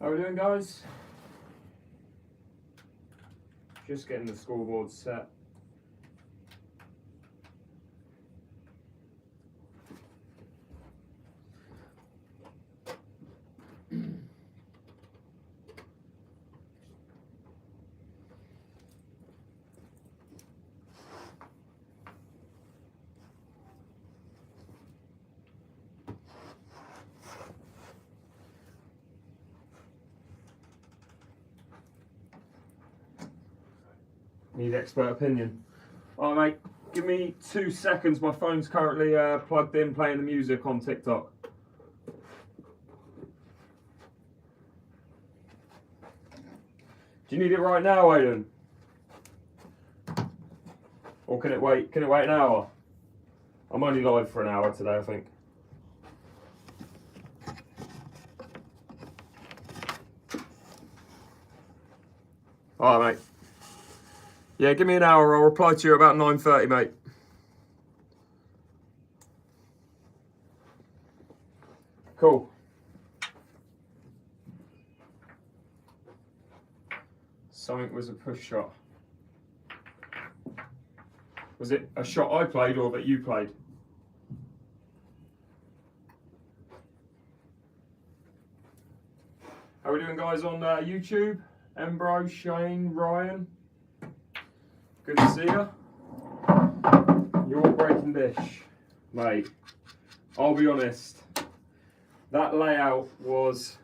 How are we doing, guys? Just getting the scoreboard set. Need expert opinion. All right, mate, give me 2 seconds. My phone's currently plugged in, playing the music on TikTok. Do you need it right now, Aidan? Or can it wait? Can it wait an hour? I'm only live for an hour today, I think. All right, mate. Yeah, give me an hour. I'll reply to you about 9:30, mate. Cool. Something was a push shot. Was it a shot I played or that you played? How are we doing, guys, on YouTube? Embro, Shane, Ryan. Good to see you. You're breaking dish, mate. I'll be honest. That layout was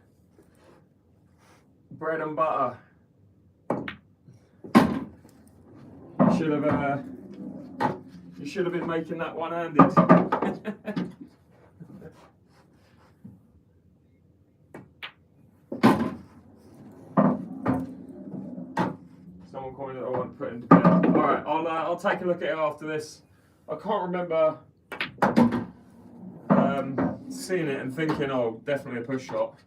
bread and butter. You should have been making that one-handed. Someone commented I want to put into bed. All right, I'll take a look at it after this. I can't remember seeing it and thinking, oh, definitely a push shot.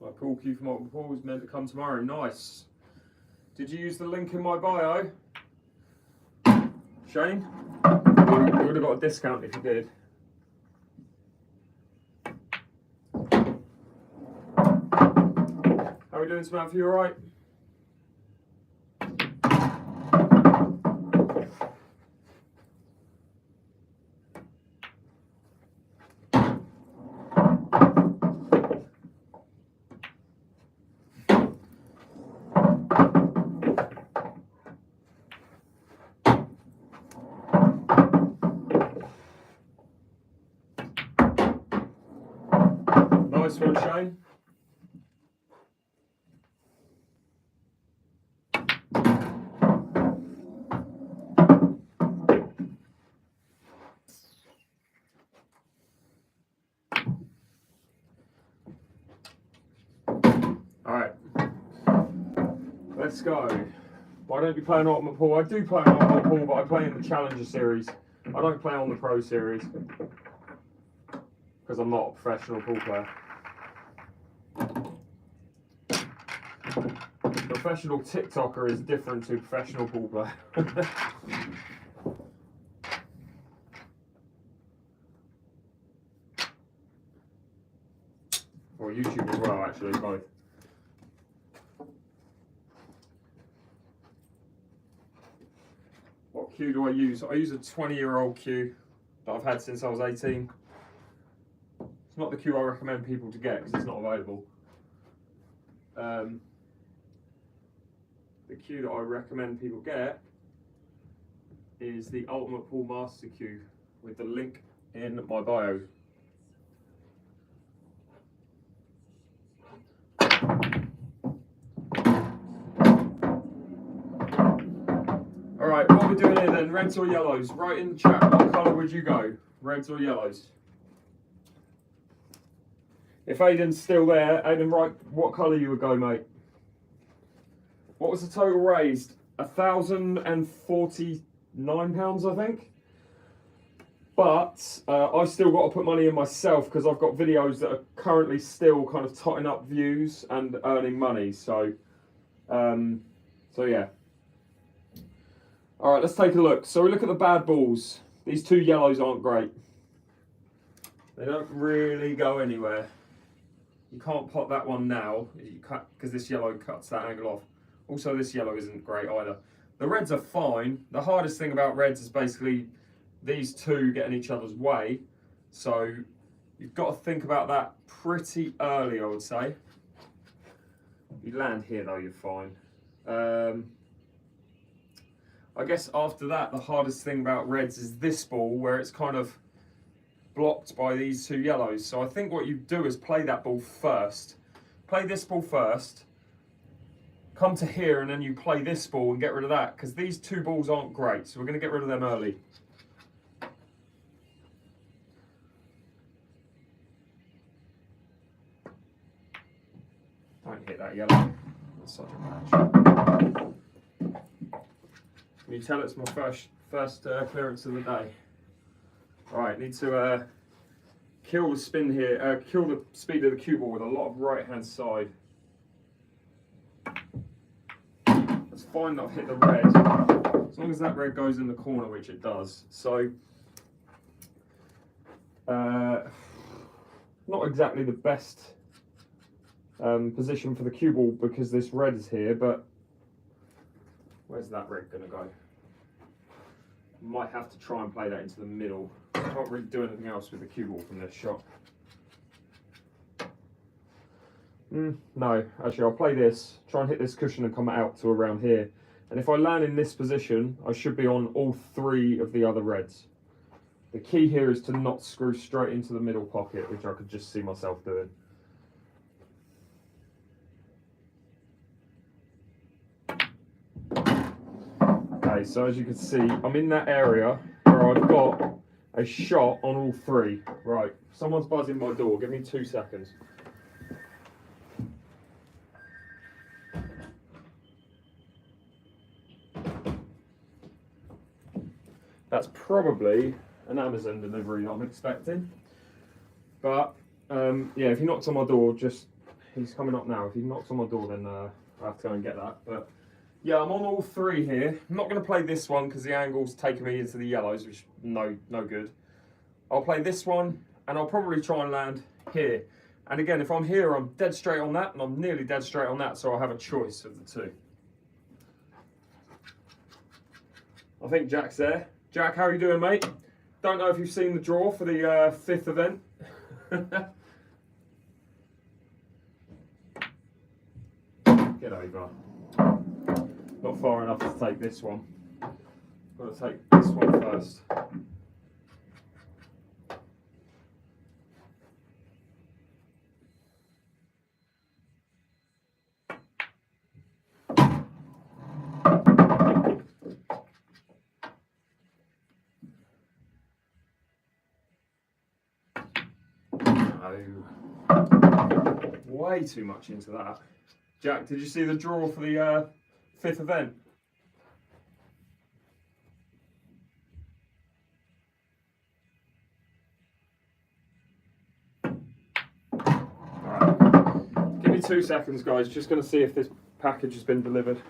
My call queue for multiple pools meant to come tomorrow. Nice. Did you use the link in my bio? Shane? You would have got a discount if you did. How are we doing, Samantha? You alright? Nice one, Shane. Alright. Let's go. Why don't you play an Ultimate Pool? I do play an Ultimate Pool, but I play in the Challenger Series. I don't play on the Pro Series. Because I'm not a professional pool player. Professional TikToker is different to professional pool player. Or YouTube as well, actually, both. What cue do I use? I use a 20-year-old cue that I've had since I was 18. It's not the cue I recommend people to get because it's not available. The cue that I recommend people get is the Ultimate Pool Master cue with the link in my bio. Alright, what are we doing here then? Reds or yellows? Write in the chat, what colour would you go? Reds or yellows? If Aidan's still there, Aidan, write what colour you would go, mate. What was the total raised? £1,049, I think. But I've still got to put money in myself because I've got videos that are currently still kind of totting up views and earning money. So yeah. All right, let's take a look. So we look at the bad balls. These two yellows aren't great. They don't really go anywhere. You can't pop that one now because this yellow cuts that angle off. Also, this yellow isn't great either. The reds are fine. The hardest thing about reds is basically these two get in each other's way. So you've got to think about that pretty early, I would say. You land here though, you're fine. I guess after that, the hardest thing about reds is this ball where it's kind of blocked by these two yellows. So I think what you do is play that ball first. Play this ball first. Come to here and then you play this ball and get rid of that because these two balls aren't great. So we're going to get rid of them early. Don't hit that yellow. That's such a match. Can you tell it's my first clearance of the day? Right, need to kill the spin here, kill the speed of the cue ball with a lot of right hand side. It's fine that I've hit the red, as long as that red goes in the corner, which it does. So, not exactly the best position for the cue ball because this red is here, but where's that red going to go? Might have to try and play that into the middle. I can't really do anything else with the cue ball from this shot. No, actually I'll play this, try and hit this cushion and come out to around here. And if I land in this position, I should be on all three of the other reds. The key here is to not screw straight into the middle pocket, which I could just see myself doing. Okay, so as you can see, I'm in that area where I've got a shot on all three. Right, someone's buzzing my door. Give me 2 seconds. That's probably an Amazon delivery that I'm expecting. But yeah, if he knocks on my door, he's coming up now. If he knocks on my door, then I have to go and get that. But yeah, I'm on all three here. I'm not going to play this one because the angle's taking me into the yellows, which no good. I'll play this one, and I'll probably try and land here. And again, if I'm here, I'm dead straight on that, and I'm nearly dead straight on that, so I'll have a choice of the two. I think Jack's there. Jack, how are you doing, mate? Don't know if you've seen the draw for the fifth event. Get over. Not far enough to take this one. Got to take this one first. Way too much into that. Jack, did you see the draw for the fifth event? Alright, give me 2 seconds, guys. Just going to see if this package has been delivered.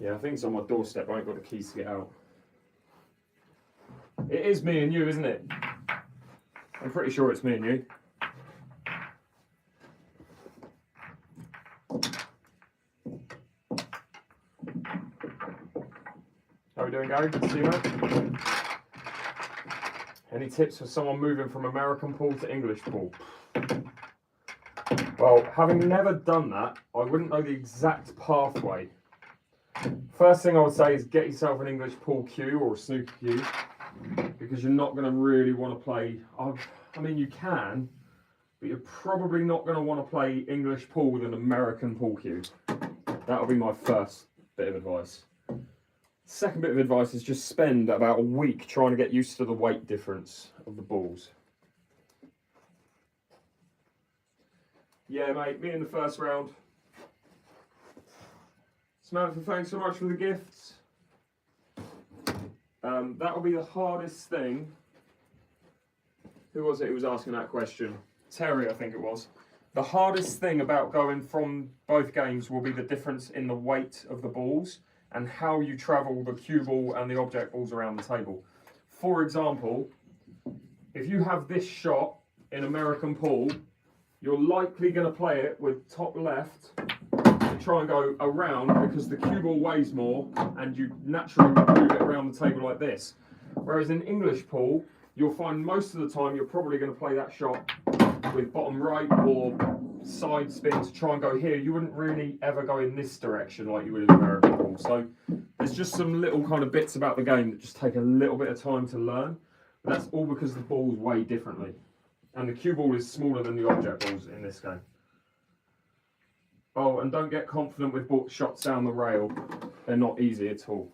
Yeah, I think it's on my doorstep. I ain't got the keys to get out. It is me and you, isn't it? I'm pretty sure it's me and you. How are we doing, Gary? Good to see you, mate. Any tips for someone moving from American pool to English pool? Well, having never done that, I wouldn't know the exact pathway. First thing I would say is get yourself an English pool cue or a snooker cue, because you're not going to really want to play. I mean, you can, but you're probably not going to want to play English pool with an American pool cue. That'll be my first bit of advice. Second bit of advice is just spend about a week trying to get used to the weight difference of the balls. Yeah, mate, me in the first round. Samantha, thanks so much for the gifts. That will be the hardest thing. Who was it who was asking that question? Terry, I think it was. The hardest thing about going from both games will be the difference in the weight of the balls and how you travel the cue ball and the object balls around the table. For example, if you have this shot in American pool, you're likely going to play it with top left to try and go around because the cue ball weighs more and you naturally move it around the table like this. Whereas in English pool, you'll find most of the time you're probably going to play that shot with bottom right or side spin to try and go here. You wouldn't really ever go in this direction like you would in American pool. So there's just some little kind of bits about the game that just take a little bit of time to learn. But that's all because the balls weigh differently. And the cue ball is smaller than the object balls in this game. Oh, and don't get confident with shots down the rail. They're not easy at all.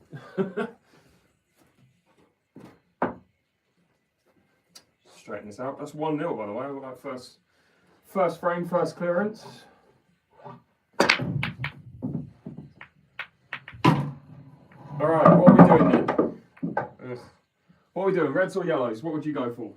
Straighten this out. That's 1-0 by the way. All that first frame, first clearance. Alright, what are we doing then? What are we doing? Reds or yellows? What would you go for?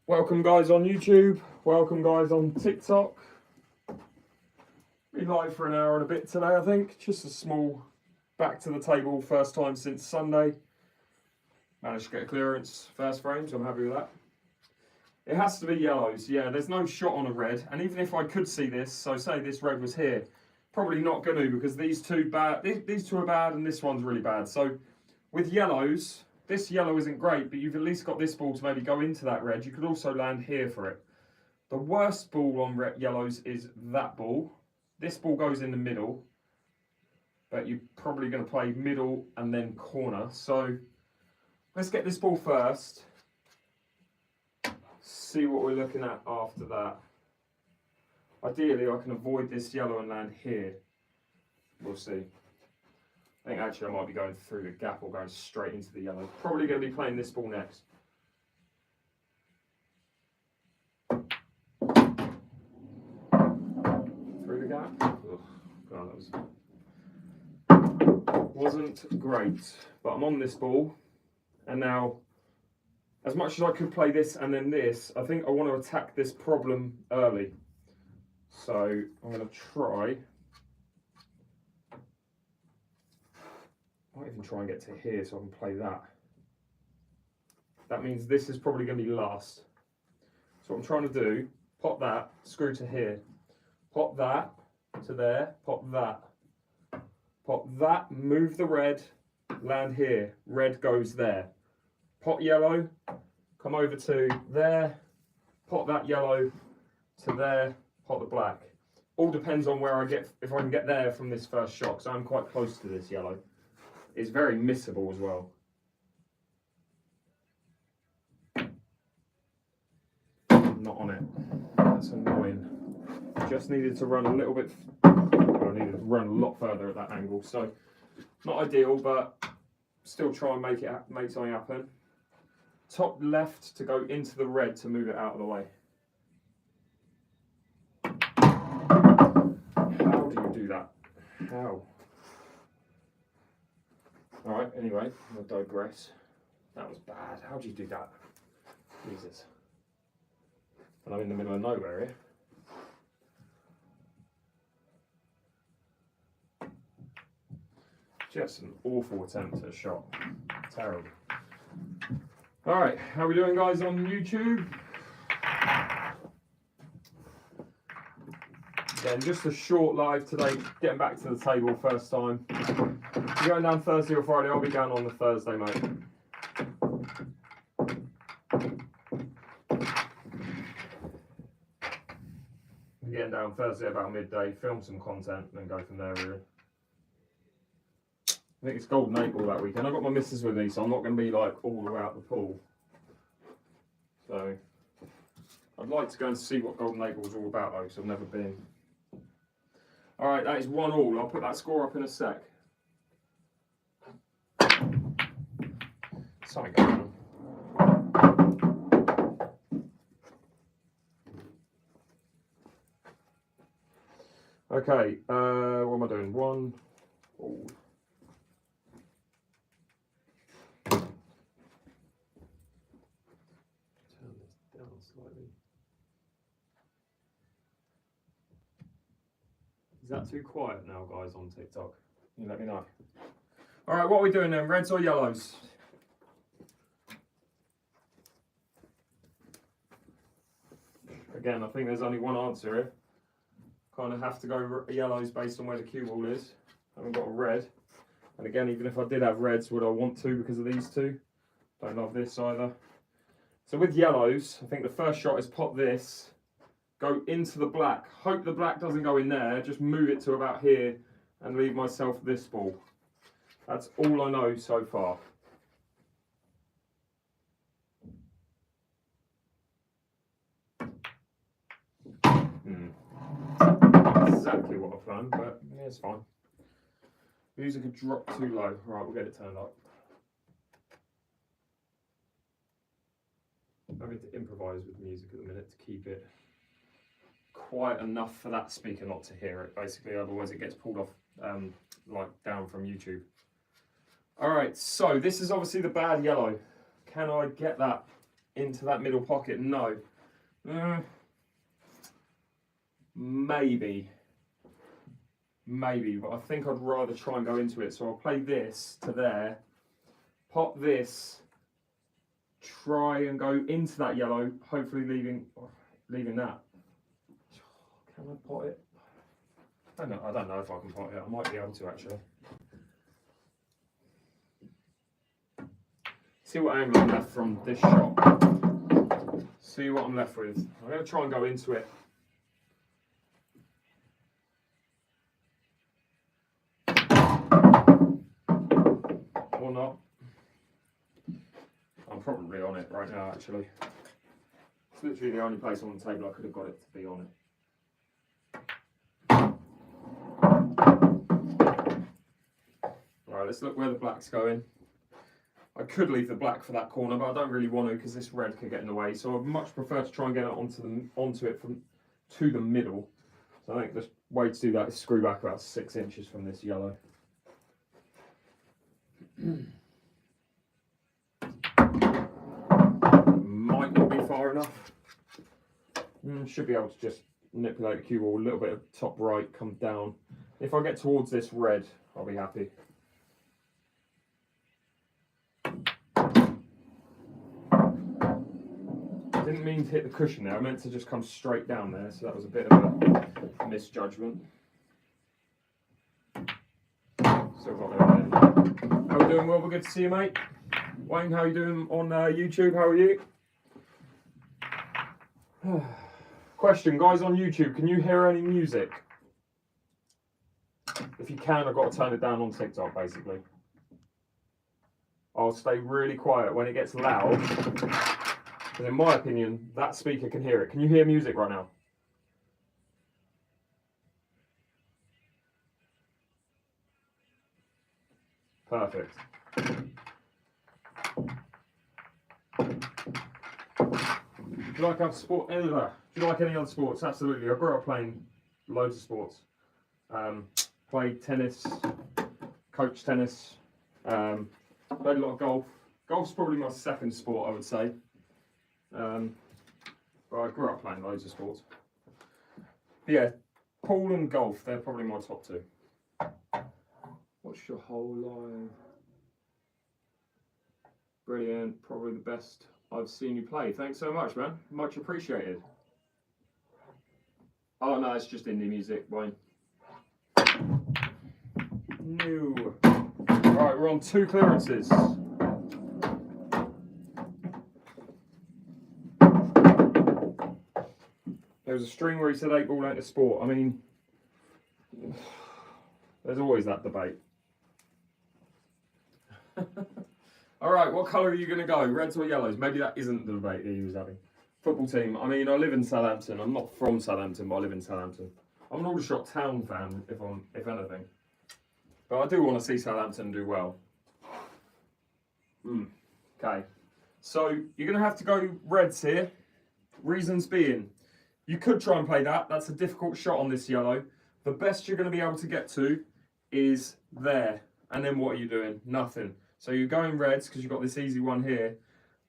Welcome guys on YouTube. Welcome guys on TikTok. Be live for an hour and a bit today, I think. Just a small back to the table, first time since Sunday. Managed to get a clearance, first frame, so I'm happy with that. It has to be yellows. Yeah, there's no shot on a red. And even if I could see this, so say this red was here, probably not going to because these two are bad and this one's really bad. So with yellows, this yellow isn't great, but you've at least got this ball to maybe go into that red. You could also land here for it. The worst ball on yellows is that ball. This ball goes in the middle, but you're probably going to play middle and then corner. So let's get this ball first. See what we're looking at after that. Ideally, I can avoid this yellow and land here. We'll see. I think actually I might be going through the gap or going straight into the yellow. Probably going to be playing this ball next. Through the gap. Ugh, God, that wasn't great. But I'm on this ball, and now, as much as I could play this and then this, I think I want to attack this problem early. So I'm going to try. I might even try and get to here so I can play that. That means this is probably going to be last. So what I'm trying to do, pop that, screw to here. Pop that to there, pop that. Pop that, move the red, land here. Red goes there. Pot yellow, come over to there, pot that yellow to there, pot the black. All depends on where I get, if I can get there from this first shot, because I'm quite close to this yellow. It's very missable as well. I'm not on it. That's annoying. Just needed to run a little bit, well, I needed to run a lot further at that angle. So, not ideal, but still try and make something happen. Top left to go into the red to move it out of the way. How do you do that? How? Alright, anyway, I'll digress. That was bad. How do you do that? Jesus. And I'm in the middle of nowhere here. Just an awful attempt at a shot. Terrible. Alright, how are we doing guys on YouTube? Again, just a short live today, getting back to the table first time. If you're going down Thursday or Friday, I'll be going on the Thursday, mate. I'm getting down Thursday about midday, film some content, and then go from there, really. I think it's Golden 8 Ball that weekend. I've got my missus with me, so I'm not going to be like all throughout the pool. So, I'd like to go and see what Golden 8 Ball is all about though, because I've never been. Alright, that is 1-1. I'll put that score up in a sec. something going on. Okay, what am I doing? One. Oh. Turn this down slightly. Is that too quiet now, guys, on TikTok? You let me know. All right, what are we doing then? Reds or yellows? Again, I think there's only one answer here. Kind of have to go yellows based on where the cue ball is. I haven't got a red. And again, even if I did have reds, would I want to because of these two? Don't love this either. So with yellows, I think the first shot is pop this, go into the black. Hope the black doesn't go in there. Just move it to about here and leave myself this ball. That's all I know so far. Exactly what I planned, but yeah, it's fine. Music had dropped too low. Right, we'll get it turned up. I'm having to improvise with music at the minute to keep it quiet enough for that speaker not to hear it, basically, otherwise it gets pulled off like down from YouTube. Alright, so this is obviously the bad yellow. Can I get that into that middle pocket? No. Maybe, but I think I'd rather try and go into it. So I'll play this to there, pop this, try and go into that yellow, hopefully leaving that. Can I pot it? I don't know if I can pot it. I might be able to actually. See what angle I'm left from this shot. See what I'm left with. I'm going to try and go into it. Or not. I'm probably on it right now actually. It's literally the only place on the table I could have got it to be on it. Alright, let's look where the black's going. I could leave the black for that corner, but I don't really want to because this red could get in the way. So I'd much prefer to try and get it onto it to the middle. So I think the way to do that is screw back about 6 inches from this yellow. Might not be far enough. Should be able to just manipulate the cue ball a little bit of top right, come down. If I get towards this red, I'll be happy. Didn't mean to hit the cushion there, I meant to just come straight down there, so that was a bit of a misjudgment. Still got it there. How we doing, Wilbur? Good to see you, mate. Wayne, how you doing on YouTube? How are you? Question, guys on YouTube, can you hear any music? If you can, I've got to turn it down on TikTok, basically. I'll stay really quiet when it gets loud. Because in my opinion, that speaker can hear it. Can you hear music right now? Perfect. Do you like other sport? Do you like any other sports? Absolutely. I grew up playing loads of sports. Played tennis, coached tennis, played a lot of golf. Golf's probably my second sport, I would say. But I grew up playing loads of sports. But yeah, pool and golf, they're probably my top two. What's your whole life? Brilliant, probably the best I've seen you play. Thanks so much, man. Much appreciated. Oh no, it's just indie music, Wayne. No. Right, we're on 2 clearances. There was a stream where he said 8 ball ain't a sport. I mean, there's always that debate. Alright, what colour are you going to go? Reds or yellows? Maybe that isn't the debate that he was having. Football team. I mean, I live in Southampton. I'm not from Southampton, but I live in Southampton. I'm an Aldershot Town fan, if anything. But I do want to see Southampton do well. Okay, so you're going to have to go reds here. Reasons being, you could try and play that. That's a difficult shot on this yellow. The best you're going to be able to get to is there. And then what are you doing? Nothing. So you're going reds because you've got this easy one here.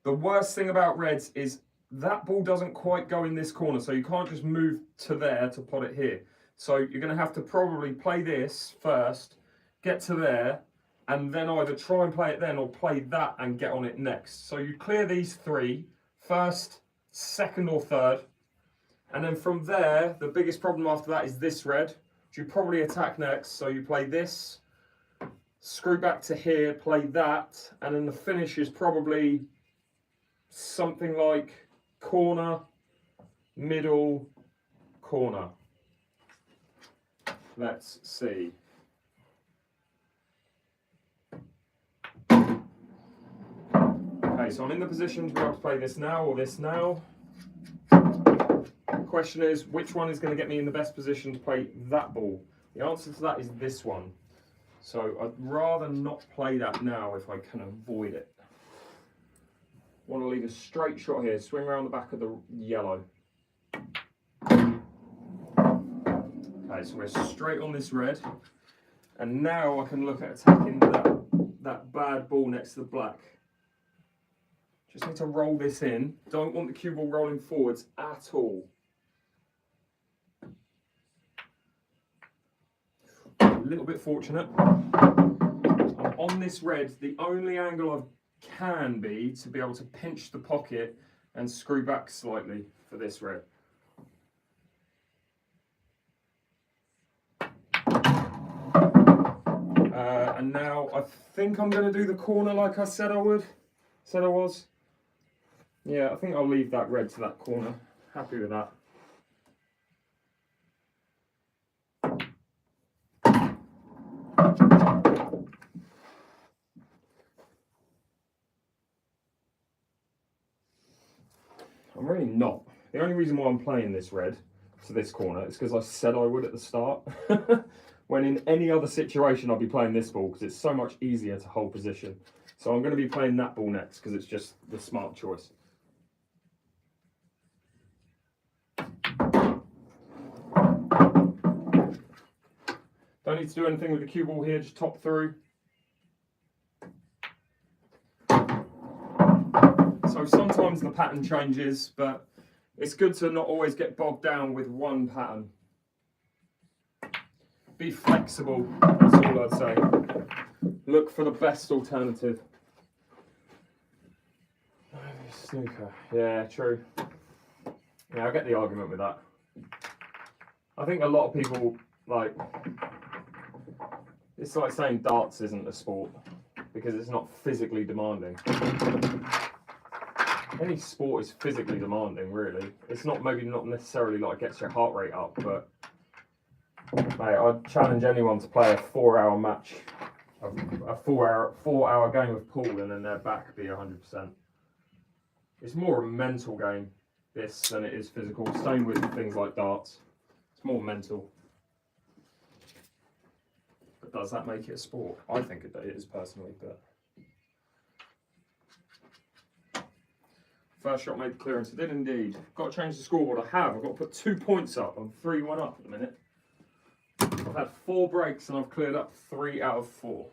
The worst thing about reds is that ball doesn't quite go in this corner. So you can't just move to there to pot it here. So you're going to have to probably play this first, get to there, and then either try and play it then or play that and get on it next. So you clear these three, first, second or third. And then from there, the biggest problem after that is this red, which you probably attack next. So you play this, screw back to here, play that, and then the finish is probably something like corner, middle, corner. Let's see. Okay, so I'm in the position to be able to play this now or this now. The question is, which one is going to get me in the best position to play that ball? The answer to that is this one. So I'd rather not play that now if I can avoid it. Want to leave a straight shot here, swing around the back of the yellow. Okay, so we're straight on this red. And now I can look at attacking that bad ball next to the black. Just need to roll this in. Don't want the cue ball rolling forwards at all. A little bit fortunate. I'm on this red. The only angle I can be to be able to pinch the pocket and screw back slightly for this red. And now I think I'm going to do the corner like I said I was. Yeah, I think I'll leave that red to that corner. Happy with that. I'm really not. The only reason why I'm playing this red to this corner is because I said I would at the start. When in any other situation I'll be playing this ball because it's so much easier to hold position. So I'm going to be playing that ball next because it's just the smart choice. Don't need to do anything with the cue ball here, just top through. So sometimes the pattern changes, but it's good to not always get bogged down with one pattern. Be flexible, that's all I'd say. Look for the best alternative. Snooker, yeah, true. Yeah, I get the argument with that. I think a lot of people, like, it's like saying darts isn't a sport because it's not physically demanding. Any sport is physically demanding, really. It's not maybe not necessarily like gets your heart rate up, but mate, I'd challenge anyone to play a 4-hour match, a 4-hour game of pool, and then their back be 100%. It's more a mental game, this, than it is physical. Same with things like darts. It's more mental. But does that make it a sport? I think it is personally, but first shot made the clearance. I did indeed. Got to change the scoreboard. I have. I've got to put 2 points up. I'm 3-1 up at the minute. I've had 4 breaks and I've cleared up 3 out of 4.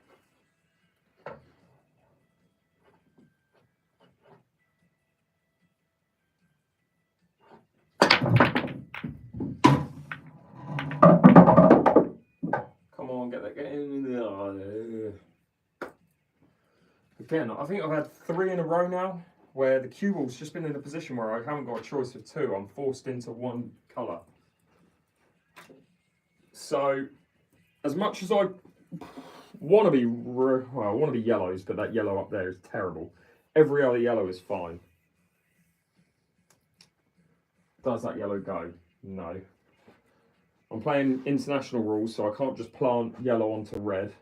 Come on, get in there. Again, I think I've had 3 in a row now where the cue ball's just been in a position where I haven't got a choice of 2. I'm forced into one colour. So, as much as I want to be, well, I want to be yellows, but that yellow up there is terrible. Every other yellow is fine. Does that yellow go? No. I'm playing international rules, so I can't just plant yellow onto red.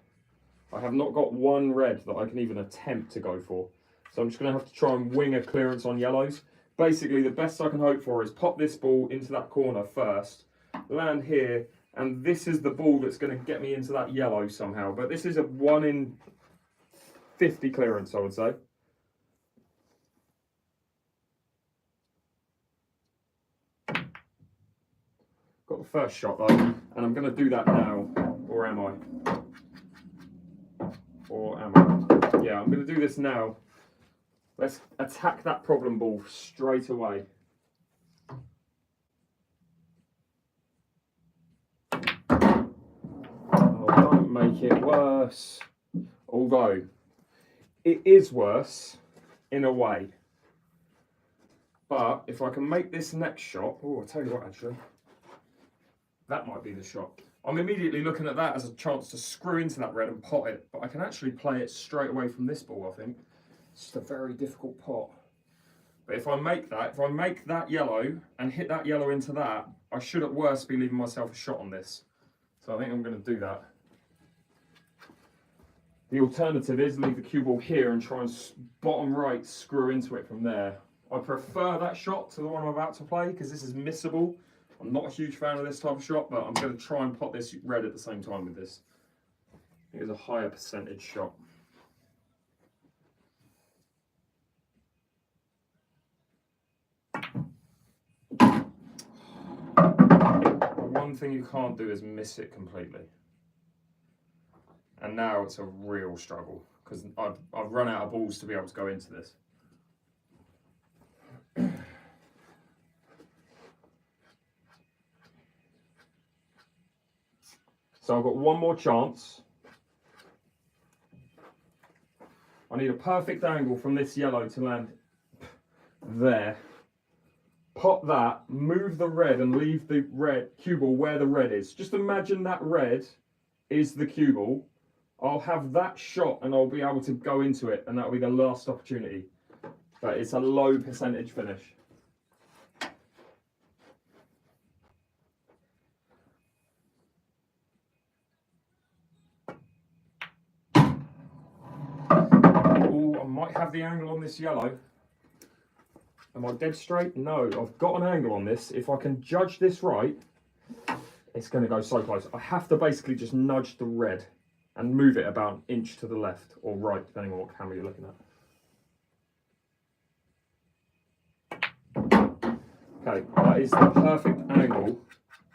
I have not got one red that I can even attempt to go for. So I'm just going to have to try and wing a clearance on yellows. Basically, the best I can hope for is pop this ball into that corner first, land here, and this is the ball that's going to get me into that yellow somehow. But this is a 1 in 50 clearance, I would say. the first shot though, and I'm going to do that now, or am I? Or am I? Yeah, I'm going to do this now. Let's attack that problem ball straight away. Oh, don't make it worse. Although, it is worse in a way. But if I can make this next shot, oh, I'll tell you what, actually, that might be the shot. I'm immediately looking at that as a chance to screw into that red and pot it, but I can actually play it straight away from this ball, I think. It's just a very difficult pot. But if I make that yellow and hit that yellow into that, I should at worst be leaving myself a shot on this. So I think I'm going to do that. The alternative is leave the cue ball here and try and bottom right screw into it from there. I prefer that shot to the one I'm about to play because this is missable. I'm not a huge fan of this type of shot, but I'm going to try and pot this red at the same time with this. It's a higher percentage shot. The one thing you can't do is miss it completely. And now it's a real struggle because I've run out of balls to be able to go into this. So I've got one more chance. I need a perfect angle from this yellow to land there. Pot that, move the red and leave the red cue ball where the red is. Just imagine that red is the cue ball. I'll have that shot and I'll be able to go into it, and that'll be the last opportunity. But it's a low percentage finish. Oh, I might have the angle on this yellow. Am I dead straight? No, I've got an angle on this. If I can judge this right, it's going to go so close. I have to basically just nudge the red and move it about an inch to the left or right, depending on what camera you're looking at. Okay, that is the perfect angle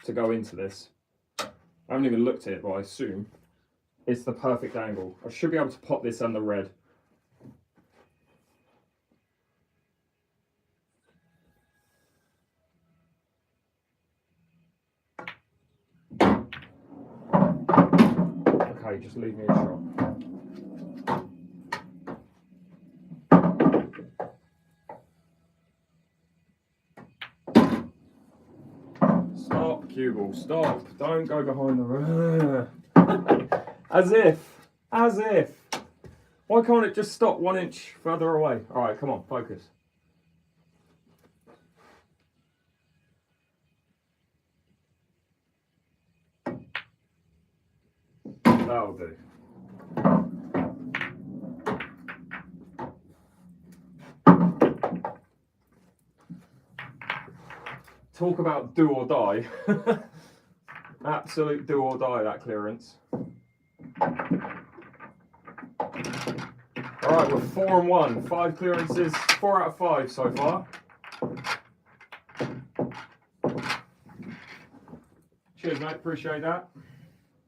to go into this. I haven't even looked at it, but I assume it's the perfect angle. I should be able to pot this and the red. Okay, just leave me a shot. Stop, cue ball, stop. Don't go behind the... As if. Why can't it just stop 1 inch further away? All right, come on, focus. That'll do. Talk about do or die. Absolute do or die, that clearance. Alright, we're 4-1. 5 clearances, 4 out of 5 so far. Cheers, mate. Appreciate that.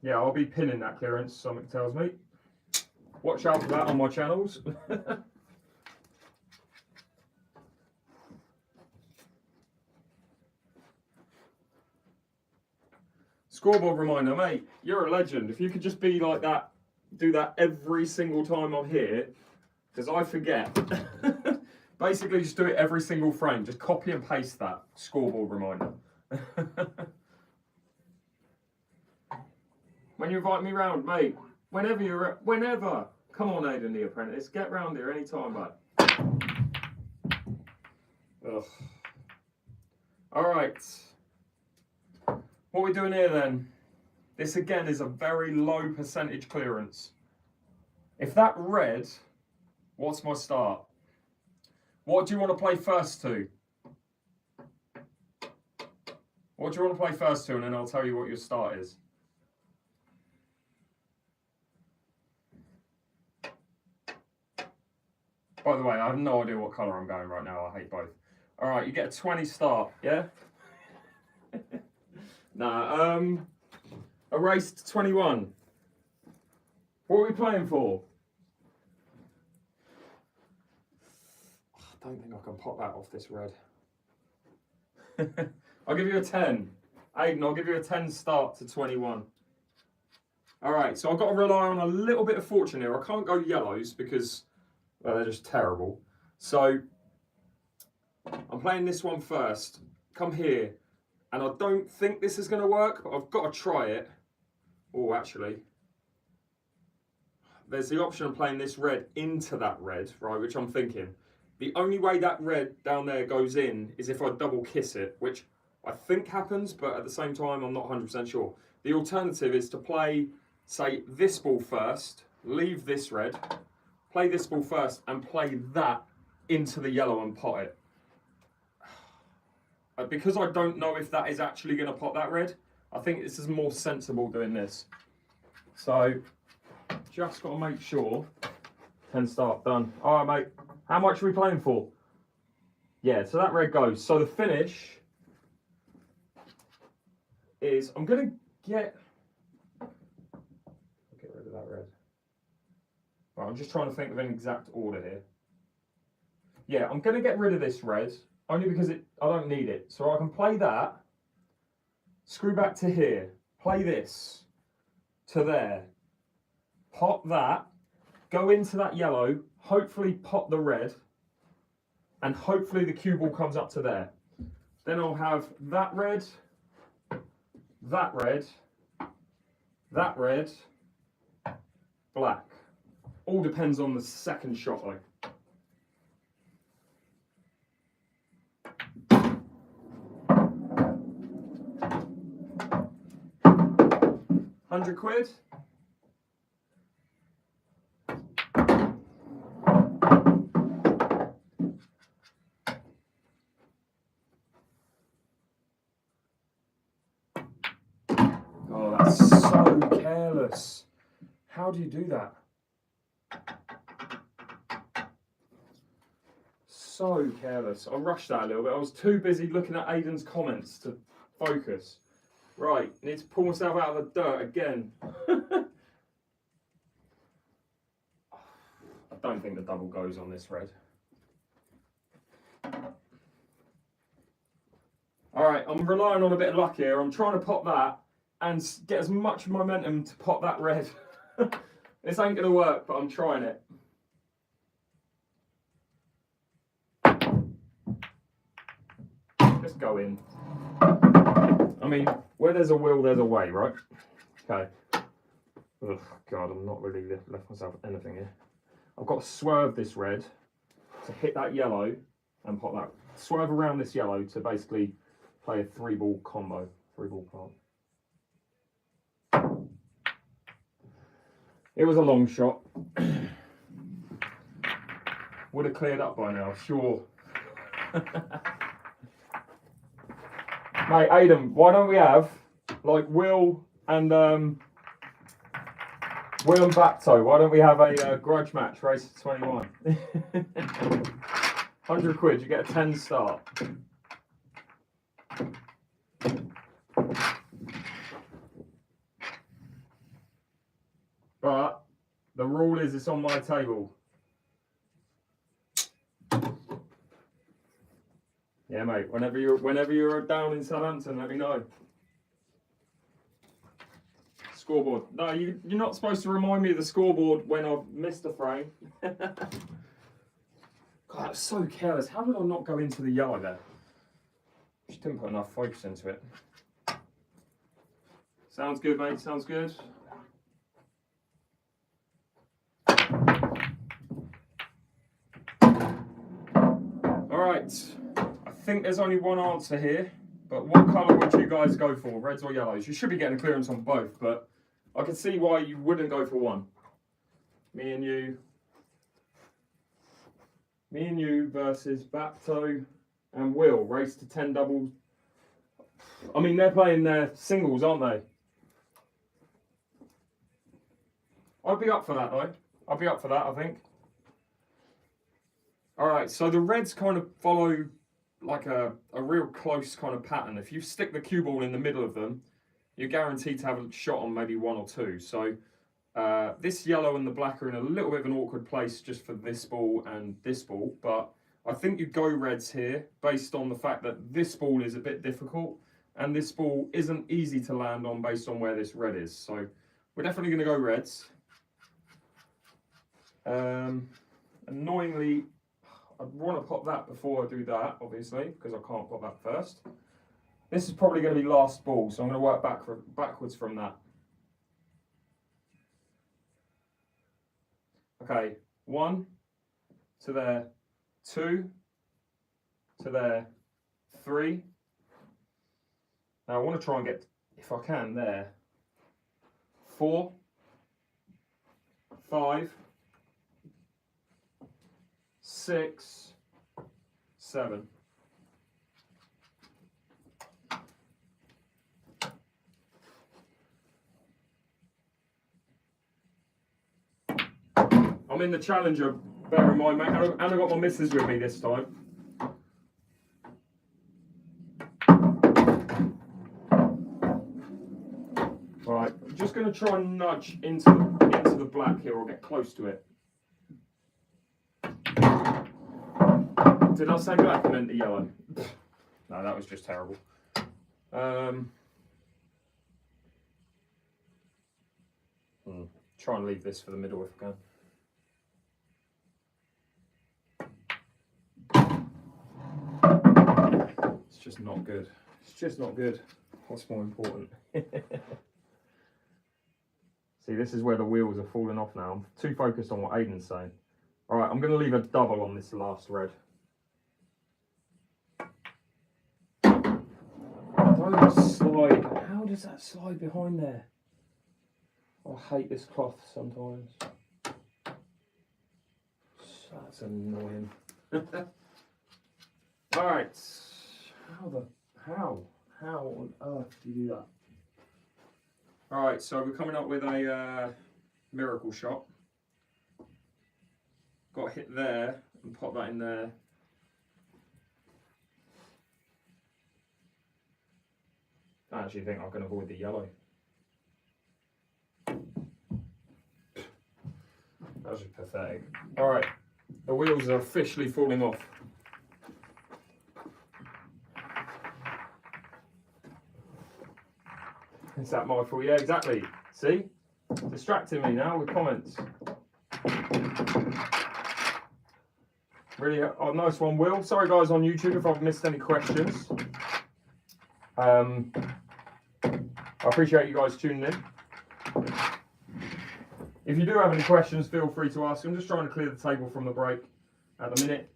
Yeah, I'll be pinning that clearance, something tells me. Watch out for that on my channels. Scoreboard reminder, mate, you're a legend. If you could just be like that, do that every single time I'm here, because I forget. Basically, just do it every single frame. Just copy and paste that scoreboard reminder. When you invite me round, mate, whenever. Come on, Aidan the Apprentice, get round here anytime, mate. Ugh. All right. What are we doing here then? This again is a very low percentage clearance. If that red, what's my start? What do you want to play first to? What do you want to play first to, and then I'll tell you what your start is. By the way, I have no idea what colour I'm going right now. I hate both. All right, you get a 20 start, yeah? Nah, a race to 21. What are we playing for? I don't think I can pop that off this red. I'll give you a 10. Aiden, I'll give you a 10 start to 21. Alright, so I've got to rely on a little bit of fortune here. I can't go yellows because, well, they're just terrible. So, I'm playing this one first. Come here. And I don't think this is going to work, but I've got to try it. Oh, actually. There's the option of playing this red into that red, right, which I'm thinking. The only way that red down there goes in is if I double kiss it, which I think happens, but at the same time, I'm not 100% sure. The alternative is to play, say, this ball first, leave this red, play this ball first, and play that into the yellow and pot it. Because I don't know if that is actually going to pot that red, I think this is more sensible doing this. So, just got to make sure. 10 start, done. All right, mate. How much are we playing for? Yeah, so that red goes. So the finish is, I'm going to get rid of that red. Right, I'm just trying to think of an exact order here. Yeah, I'm going to get rid of this red, only because I don't need it. So I can play that, screw back to here, play this to there, pot that, go into that yellow, hopefully pot the red, and hopefully the cue ball comes up to there. Then I'll have that red, that red, that red, black. All depends on the second shot though. £100. Oh, that's so careless. How do you do that? So careless. I rushed that a little bit. I was too busy looking at Aiden's comments to focus. Right, need to pull myself out of the dirt again. I don't think the double goes on this red. Alright, I'm relying on a bit of luck here. I'm trying to pop that and get as much momentum to pop that red. This ain't going to work, but I'm trying it. Just go in. I mean, where there's a will, there's a way, right? Okay. Ugh, God, I'm not really left myself anything here. I've got to swerve this red to hit that yellow and pop that. Swerve around this yellow to basically play a 3-ball combo. 3-ball plant. It was a long shot. Would have cleared up by now, sure. Mate, Aiden, why don't we have like Will and Bapto? Why don't we have a grudge match, race to 21? £100, you get a 10 start. But the rule is it's on my table. Yeah, mate. Whenever you're down in Southampton, let me know. Scoreboard. No, you're not supposed to remind me of the scoreboard when I've missed a frame. God, that's so careless. How did I not go into the yellow there? Just didn't put enough focus into it. Sounds good, mate. Sounds good. All right. I think there's only one answer here, but what colour would you guys go for, reds or yellows? You should be getting a clearance on both, but I can see why you wouldn't go for one. Me and you versus Bapto and Will, race to 10 doubles. I mean, they're playing their singles, aren't they? I'd be up for that, though. I'd be up for that, I think. All right, so the reds kind of follow like a real close kind of pattern. If you stick the cue ball in the middle of them, you're guaranteed to have a shot on maybe one or two. So this yellow and the black are in a little bit of an awkward place just for this ball and this ball, but I think you go reds here based on the fact that this ball is a bit difficult and this ball isn't easy to land on based on where this red is. So we're definitely going to go reds. Annoyingly, I want to pop that before I do that, obviously, because I can't pop that first. This is probably going to be last ball, so I'm going to work backwards from that. Okay, 1 to there, 2 to there, 3. Now I want to try and get, if I can, there. 4, 5, 6, 7. I'm in the Challenger, bear in mind, mate, and I got my missus with me this time. Right, I'm just going to try and nudge into the black here, or get close to it. Did I say black and then the yellow? No, that was just terrible. Try and leave this for the middle if I can. It's just not good. It's just not good. What's more important? See, this is where the wheels are falling off now. I'm too focused on what Aiden's saying. All right, I'm going to leave a double on this last red. Don't slide. How does that slide behind there? I hate this cloth sometimes. That's annoying. All right. How on earth do you do that? All right, so we're coming up with a miracle shot. Got to hit there and pop that in there. I actually think I can avoid the yellow. That was just pathetic. All right, the wheels are officially falling off. Is that my fault? Yeah, exactly. See? Distracting me now with comments. Really, oh, nice one, Will. Sorry, guys, on YouTube if I've missed any questions. I appreciate you guys tuning in. If you do have any questions, feel free to ask. I'm just trying to clear the table from the break at the minute.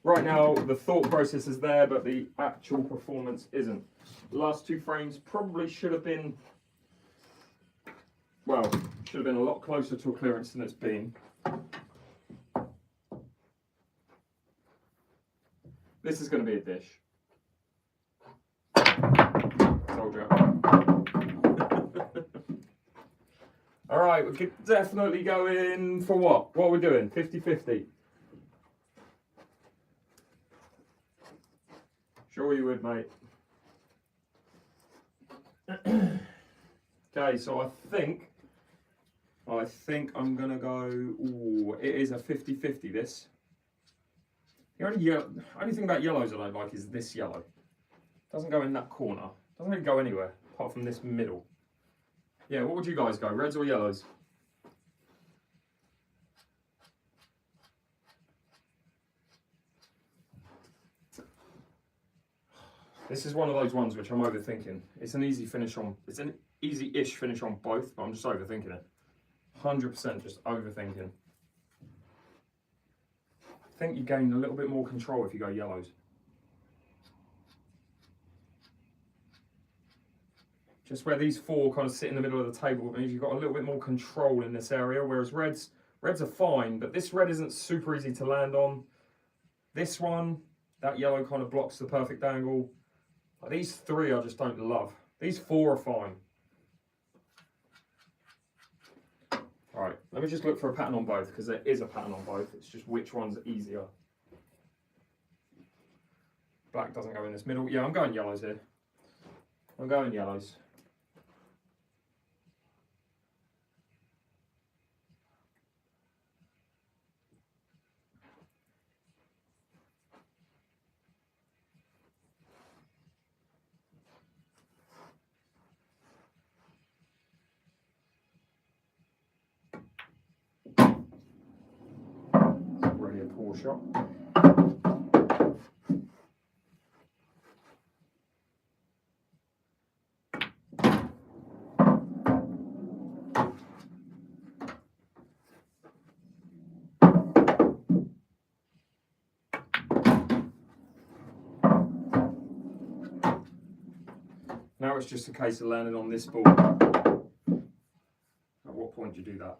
Right now, the thought process is there, but the actual performance isn't. The last 2 frames probably should have been, well, should have been a lot closer to a clearance than it's been. This is going to be a dish. Told you. All right, we could definitely go in for what? What are we doing? 50-50. Sure you would, mate. Okay, so I think I'm gonna go. Ooh, it is a 50-50. This. The only thing about yellows I don't like is this yellow. Doesn't go in that corner. Doesn't really go anywhere apart from this middle. Yeah, what would you guys go? Reds or yellows? This is one of those ones which I'm overthinking. It's an easy finish on. It's an easy-ish finish on both, but I'm just overthinking it. 100% just overthinking. I think you gain a little bit more control if you go yellows. Just where these 4 kind of sit in the middle of the table means you've got a little bit more control in this area, whereas reds are fine, but this red isn't super easy to land on. This one, that yellow kind of blocks the perfect angle. These 3 I just don't love. These 4 are fine. All right, let me just look for a pattern on both, because there is a pattern on both. It's just which one's easier. Black doesn't go in this middle. Yeah, I'm going yellows here. I'm going yellows. poor shot. Now it's just a case of landing on this ball. At what point do you do that?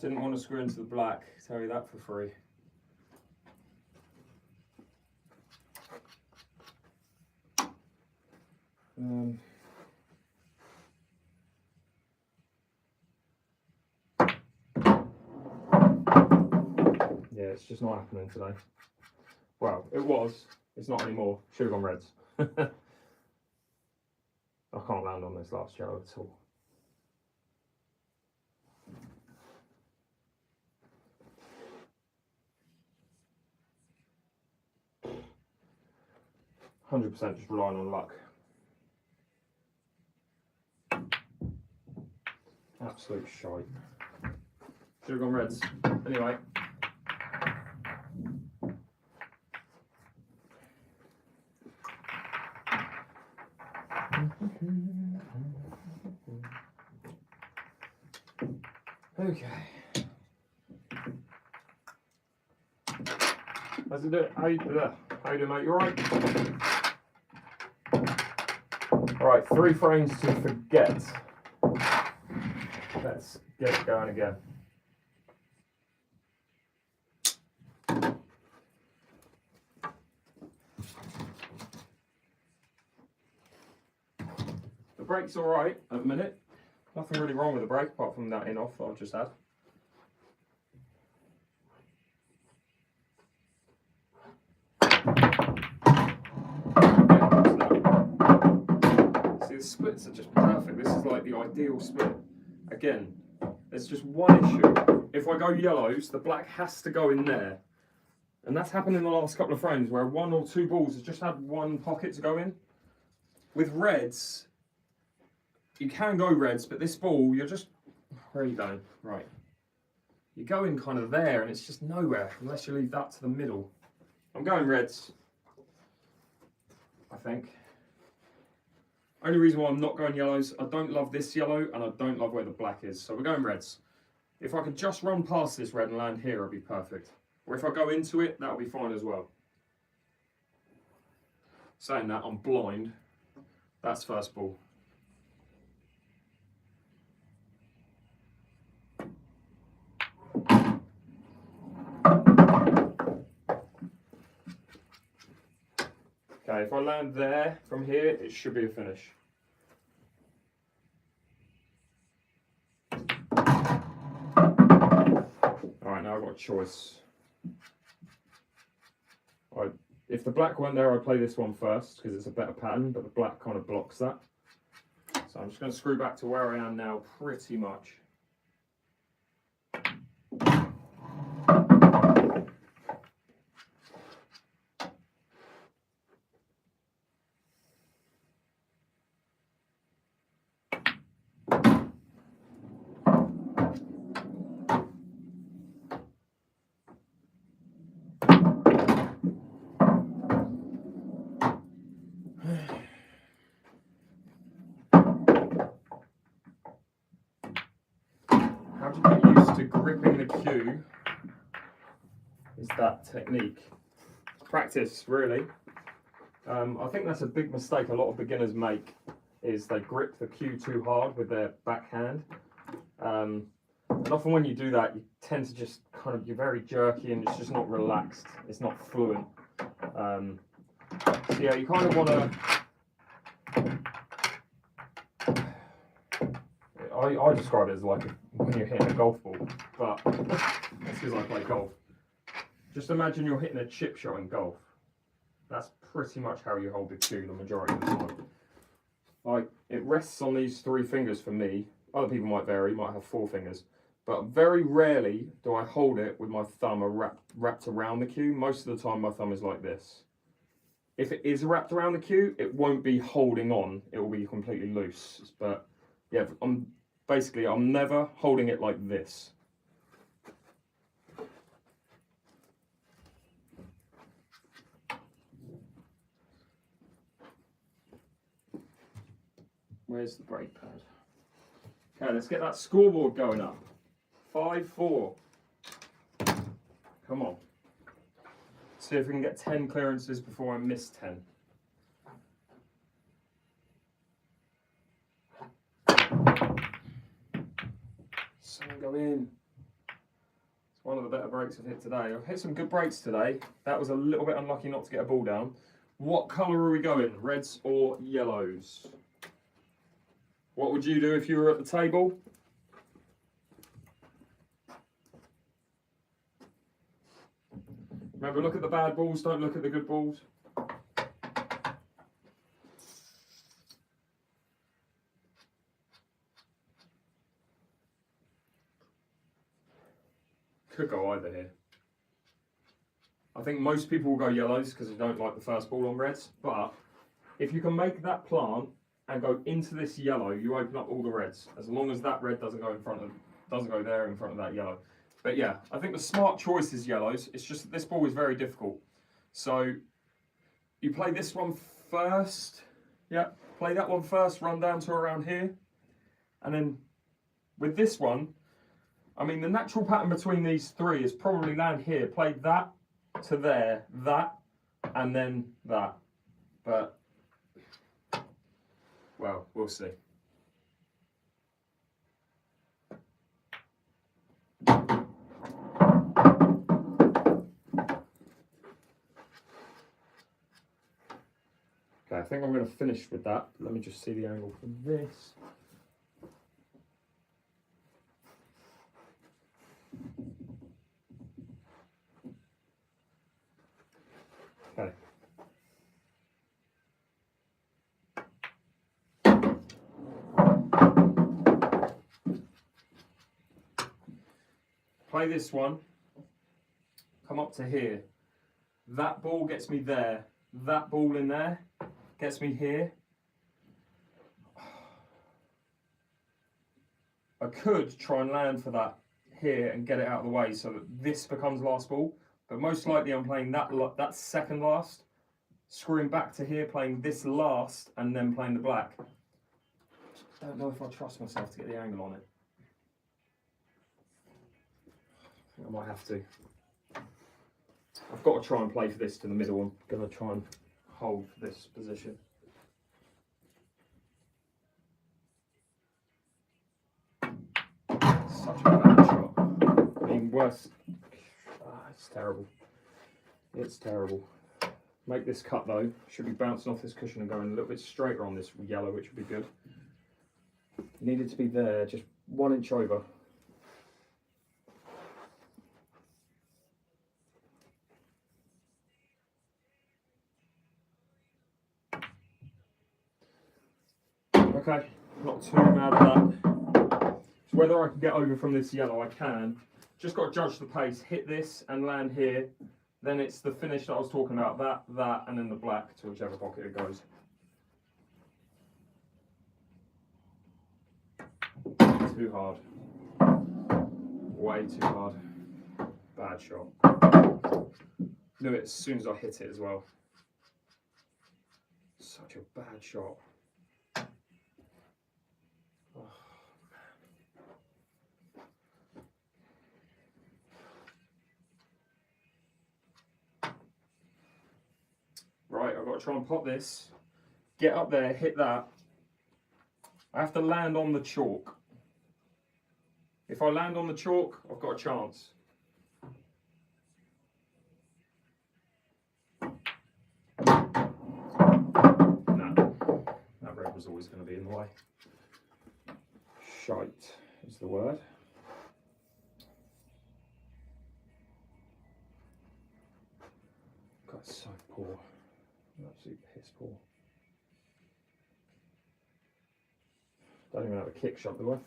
Didn't want to screw into the black, tell you that for free. Yeah, it's just not happening today. Well, it was. It's not anymore. Should have gone reds. I can't land on this last yellow at all. %, just relying on luck. Absolute shite. Should have gone reds. Anyway. Okay. How's it doing? How you doing, mate? You alright? Alright, 3 frames to forget. Let's get it going again. The brake's alright at the minute. Nothing really wrong with the brake apart from that in-off that I've just had. See, the splits are just perfect. This is like the ideal split. Again, there's just one issue. If I go yellows, the black has to go in there. And that's happened in the last couple of frames where 1 or 2 balls has just had one pocket to go in. With reds, you can go reds, but this ball, you're just, where are you going? Right. You go in kind of there and it's just nowhere unless you leave that to the middle. I'm going reds, I think. Only reason why I'm not going yellows, I don't love this yellow and I don't love where the black is. So we're going reds. If I could just run past this red and land here, it'd be perfect. Or if I go into it, that'll be fine as well. Saying that, I'm blind. That's first ball. Okay, if I land there from here, it should be a finish. Alright, now I've got a choice. If the black went there, I'd play this one first because it's a better pattern, but the black kind of blocks that. So I'm just going to screw back to where I am now pretty much. How to get used to gripping the cue is that technique. Practice, really. I think that's a big mistake a lot of beginners make, is they grip the cue too hard with their backhand. And often when you do that, you tend to just kind of, you're very jerky and it's just not relaxed. It's not fluent. So yeah, you kind of want to... I describe it as like when you're hitting a golf ball, but that's because I play golf. Just imagine you're hitting a chip shot in golf. That's pretty much how you hold the cue the majority of the time. Like, it rests on these 3 fingers for me. Other people might vary, might have 4 fingers. But very rarely do I hold it with my thumb wrapped around the cue. Most of the time my thumb is like this. if it is wrapped around the cue, it won't be holding on. It will be completely loose. But yeah, I'm never holding it like this. Where's the brake pad? Okay, let's get that scoreboard going up. 5-4. Come on. See if we can get 10 clearances before I miss 10. Someone go in. It's one of the better breaks I've hit today. I've hit some good breaks today. That was a little bit unlucky not to get a ball down. What colour are we going? Reds or yellows? What would you do if you were at the table? Remember, look at the bad balls, don't look at the good balls. Could go either here. I think most people will go yellows because they don't like the first ball on reds, but if you can make that plant and go into this yellow, you open up all the reds, as long as that red doesn't go there in front of that yellow. But yeah, I think the smart choice is yellows. It's just that this ball is very difficult. So you play this one first. Yeah, play that one first, run down to around here. And then with this one, I mean, the natural pattern between these three is probably land here, play that to there, that, and then that. But, well, we'll see. Okay, I think I'm going to finish with that. Let me just see the angle from this. Okay. Play this one. Come up to here. That ball gets me there. That ball in there gets me here. I could try and land for that here and get it out of the way so that this becomes last ball, but most likely I'm playing that second last, screwing back to here, playing this last, and then playing the black. I don't know if I trust myself to get the angle on it. I think I might have to. I've got to try and play for this to the middle. I'm going to try and hold this position. Such a bad shot. I mean, worse. It's terrible. It's terrible. Make this cut though. Should be bouncing off this cushion and going a little bit straighter on this yellow, which would be good. Needed to be there, just 1 inch over. Okay, not too mad at that. So whether I can get over from this yellow, I can. Just got to judge the pace, hit this and land here. Then it's the finish that I was talking about, that, and then the black to whichever pocket it goes. Too hard. Way too hard. Bad shot. Knew it as soon as I hit it as well. Such a bad shot. Right, I've got to try and pop this, get up there, hit that. I have to land on the chalk. If I land on the chalk, I've got a chance. No, that red was always going to be in the way. Shite is the word. God, it's so poor. Absolute piss poor. Don't even have a kick shot, do I?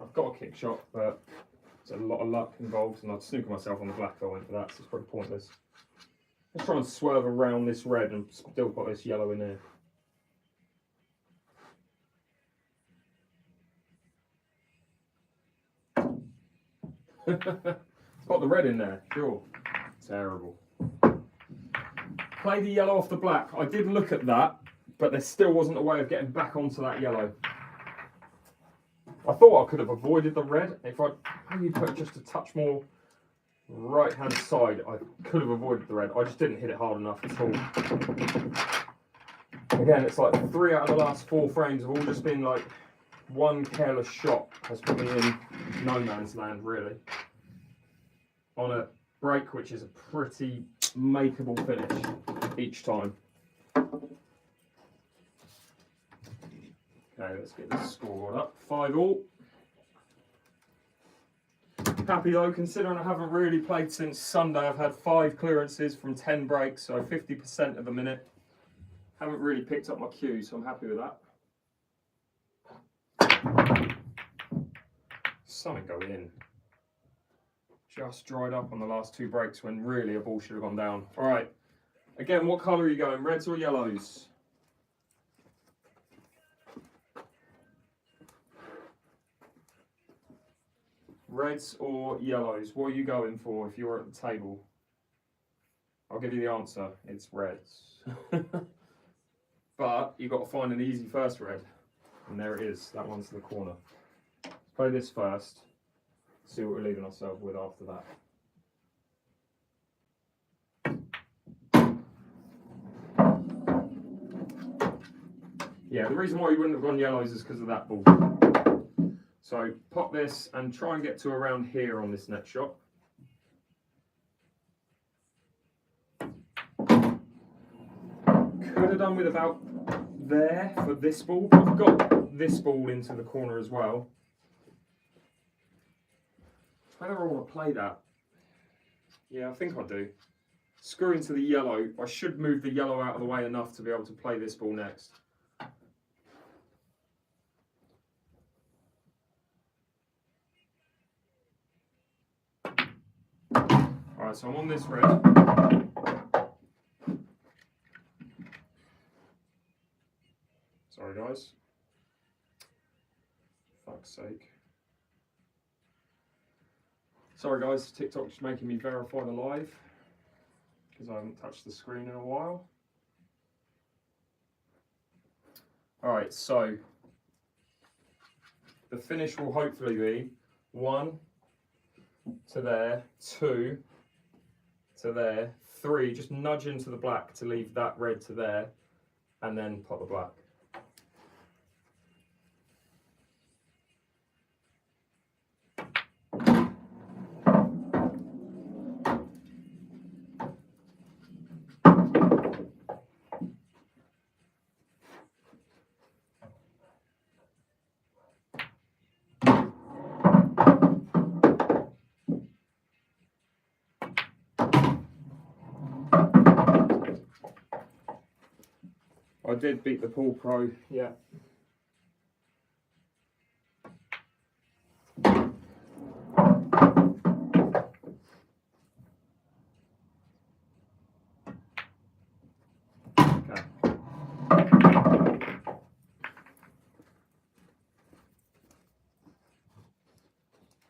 I've got a kick shot, but there's a lot of luck involved, and I'd snooker myself on the black if I went for that, so it's pretty pointless. Let's try and swerve around this red and still got this yellow in there. It's got the red in there, sure. Terrible. Play the yellow off the black. I did look at that, but there still wasn't a way of getting back onto that yellow. I thought I could have avoided the red. If I maybe put just a touch more right hand side, I could have avoided the red. I just didn't hit it hard enough at all. Again, it's like 3 out of the last 4 frames have all just been like one careless shot has put me in no man's land, really. On a break, which is a pretty makeable finish each time. Okay, let's get this scoreboard up. 5-all. Happy though, considering I haven't really played since Sunday. I've had 5 clearances from 10 breaks, so 50% of the minute. Haven't really picked up my cue, so I'm happy with that. Something going in. Just dried up on the last 2 breaks when really a ball should have gone down. All right. Again, what colour are you going? Reds or yellows? Reds or yellows? What are you going for if you're at the table? I'll give you the answer. It's reds. But you've got to find an easy first red. And there it is. That one's in the corner. Let's play this first. See what we're leaving ourselves with after that. Yeah, the reason why you wouldn't have gone yellows is because of that ball. So pop this and try and get to around here on this next shot. Could have done with about there for this ball. I've got this ball into the corner as well. Whether I want to play that. Yeah, I think I do. Screw into the yellow. I should move the yellow out of the way enough to be able to play this ball next. Alright, so I'm on this red. Sorry guys. Fuck's sake. Sorry guys, TikTok's making me verified alive because I haven't touched the screen in a while. Alright, so the finish will hopefully be 1 to there, 2 to there, 3, just nudge into the black to leave that red to there, and then pop the black. I did beat the Pool Pro, yeah. Okay.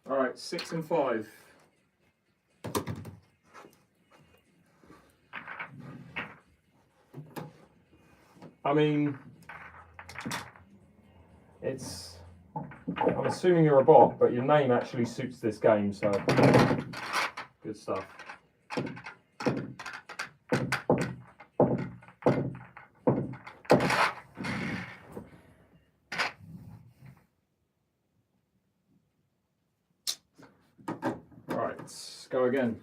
All right, 6 and 5. I mean, it's, I'm assuming you're a bot, but your name actually suits this game, so good stuff. All right, let's go again.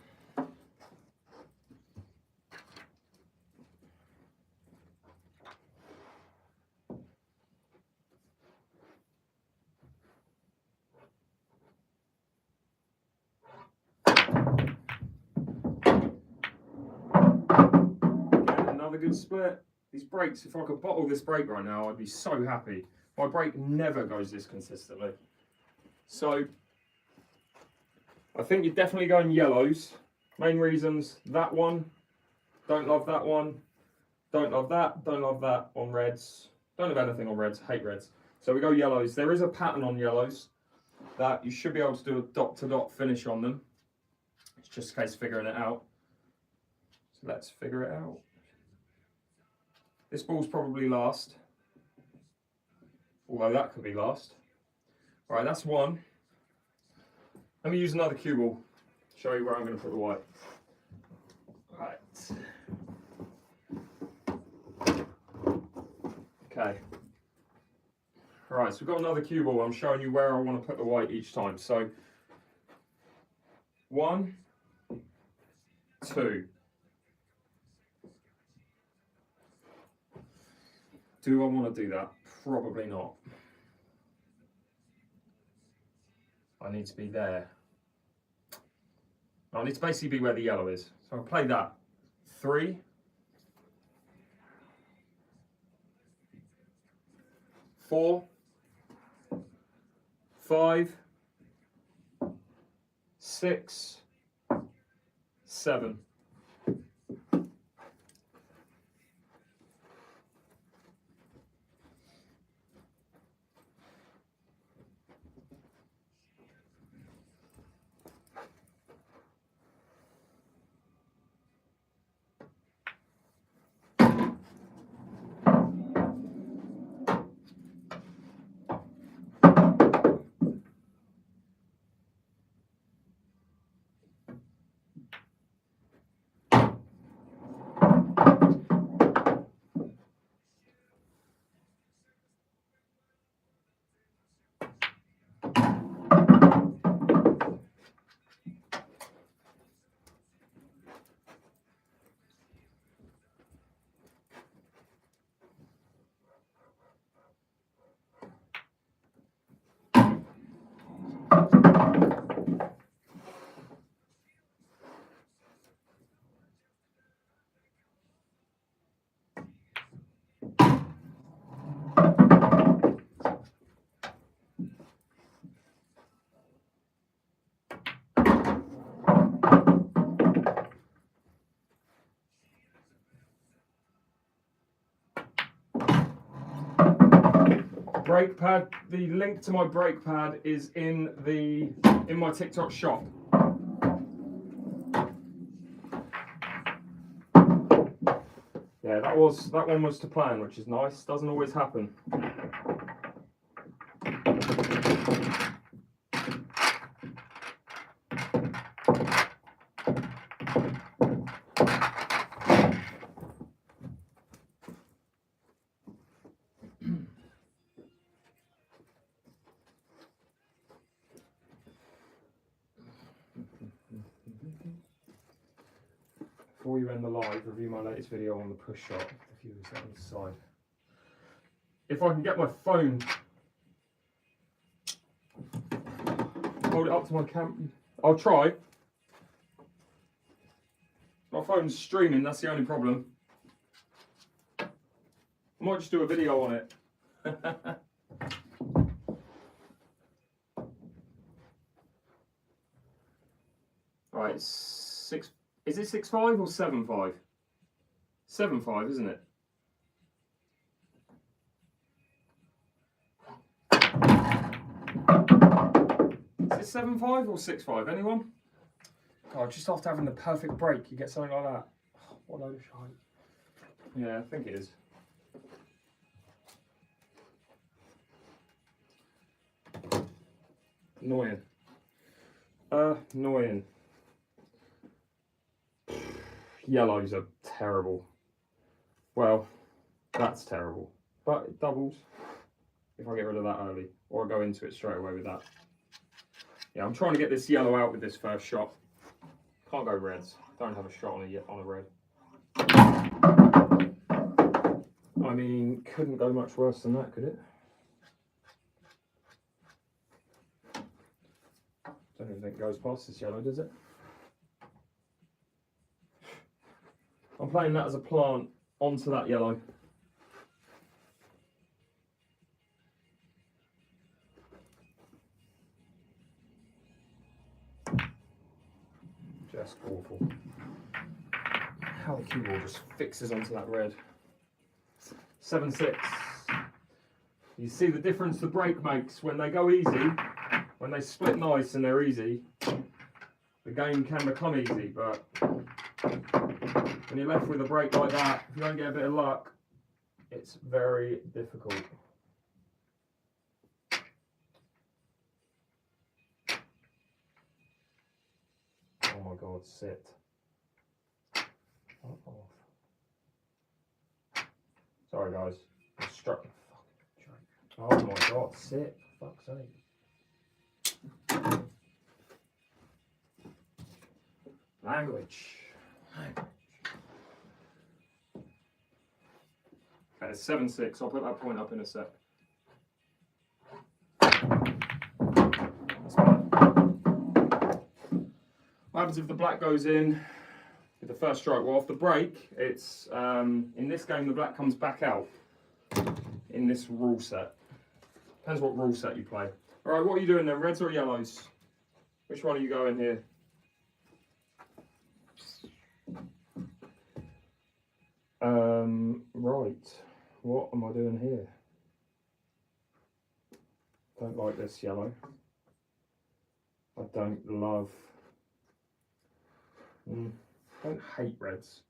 Another good split. These breaks, if I could bottle this break right now, I'd be so happy. My break never goes this consistently. So, I think you're definitely going yellows. Main reasons, that one, Don't love that one. Don't love that. Don't love that on reds. Don't have anything on reds. Hate reds. So we go yellows. There is a pattern on yellows that you should be able to do a dot to dot finish on them. It's just a case of figuring it out. So let's figure it out. This ball's probably last. Although that could be last. Alright, that's one. Let me use another cue ball. Show you where I'm going to put the white. Right. Okay. Alright, so we've got another cue ball. I'm showing you where I want to put the white each time. So, 1, 2. Do I want to do that? Probably not. I need to be there. I need to basically be where the yellow is. So I'll play that. 3. 4. 5. 6. 7. Brake pad. The link to my brake pad is in my TikTok shop. Yeah, that one was to plan, which is nice. Doesn't always happen. Before you end the live, review my latest video on the push shot. The view is on the side. If I can get my phone, hold it up to my cam. I'll try. My phone's streaming, that's the only problem. I might just do a video on it. Right, six. Is it 6.5 or 7.5? 7.5, isn't it? Is it 7.5 or 6.5? Anyone? God, just after having the perfect break, you get something like that. Oh, what a load of shite. Yeah, I think it is. Annoying. Annoying. Yellows are terrible. Well, that's terrible. But it doubles if I get rid of that early. Or I go into it straight away with that. Yeah, I'm trying to get this yellow out with this first shot. Can't go reds. Don't have a shot on a red. I mean, couldn't go much worse than that, could it? Don't even think it goes past this yellow, does it? I'm playing that as a plant onto that yellow. Just awful. how the cue ball just fixes onto that red. 7-6. You see the difference the break makes when they go easy, when they split nice and they're easy. The game can become easy, but when you're left with a break like that, if you don't get a bit of luck, it's very difficult. Oh my God, sit. Oh. Sorry guys, I struck the fucking joke. Oh my God, sit, for fuck's sake. Language. Okay, it's 7-6. I'll put that point up in a sec. What happens if the black goes in with the first stroke? Well, off the break, it's in this game the black comes back out in this rule set. Depends what rule set you play. All right, what are you doing then? Reds or yellows? Which one are you going here? Right. What am I doing here? Don't like this yellow. I don't love. Don't hate reds.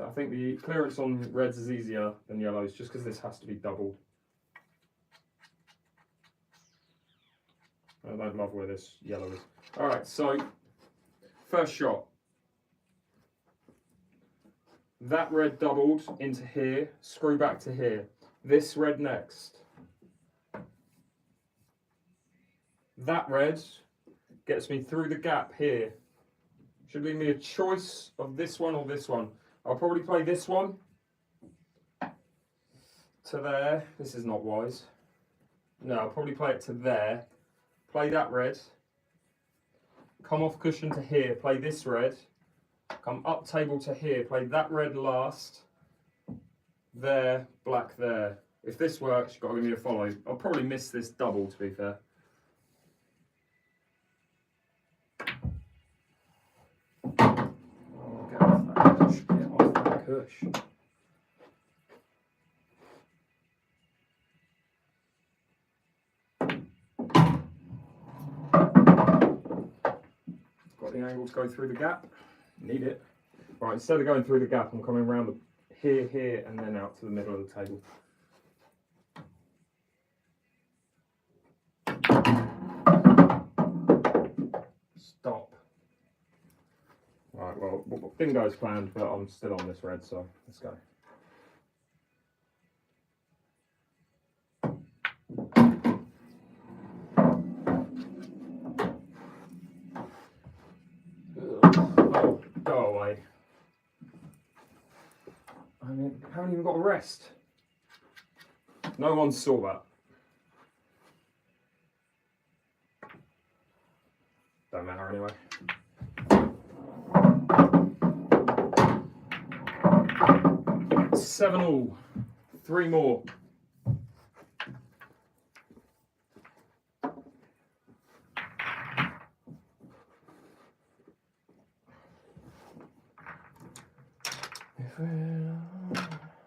I think the clearance on reds is easier than yellows, just because this has to be doubled. I don't love where this yellow is. All right, so first shot. That red doubled into here, screw back to here. This red next. That red gets me through the gap here. Should leave me a choice of this one or this one. I'll probably play this one to there. This is not wise. No, I'll probably play it to there. Play that red. Come off cushion to here. Play this red. Come up table to here. Play that red last. There, black there. If this works, you've got to give me a follow. I'll probably miss this double, to be fair. Oh, get off that cush. Get off that cush. Got the angle to go through the gap. Need it. Right, instead of going through the gap, I'm coming around the here, and then out to the middle of the table. Stop. Right, well, didn't go as planned, but I'm still on this red, so let's go. Oh, go away. I mean, haven't even got a rest. No one saw that. Don't matter anyway. Seven all. 3 more.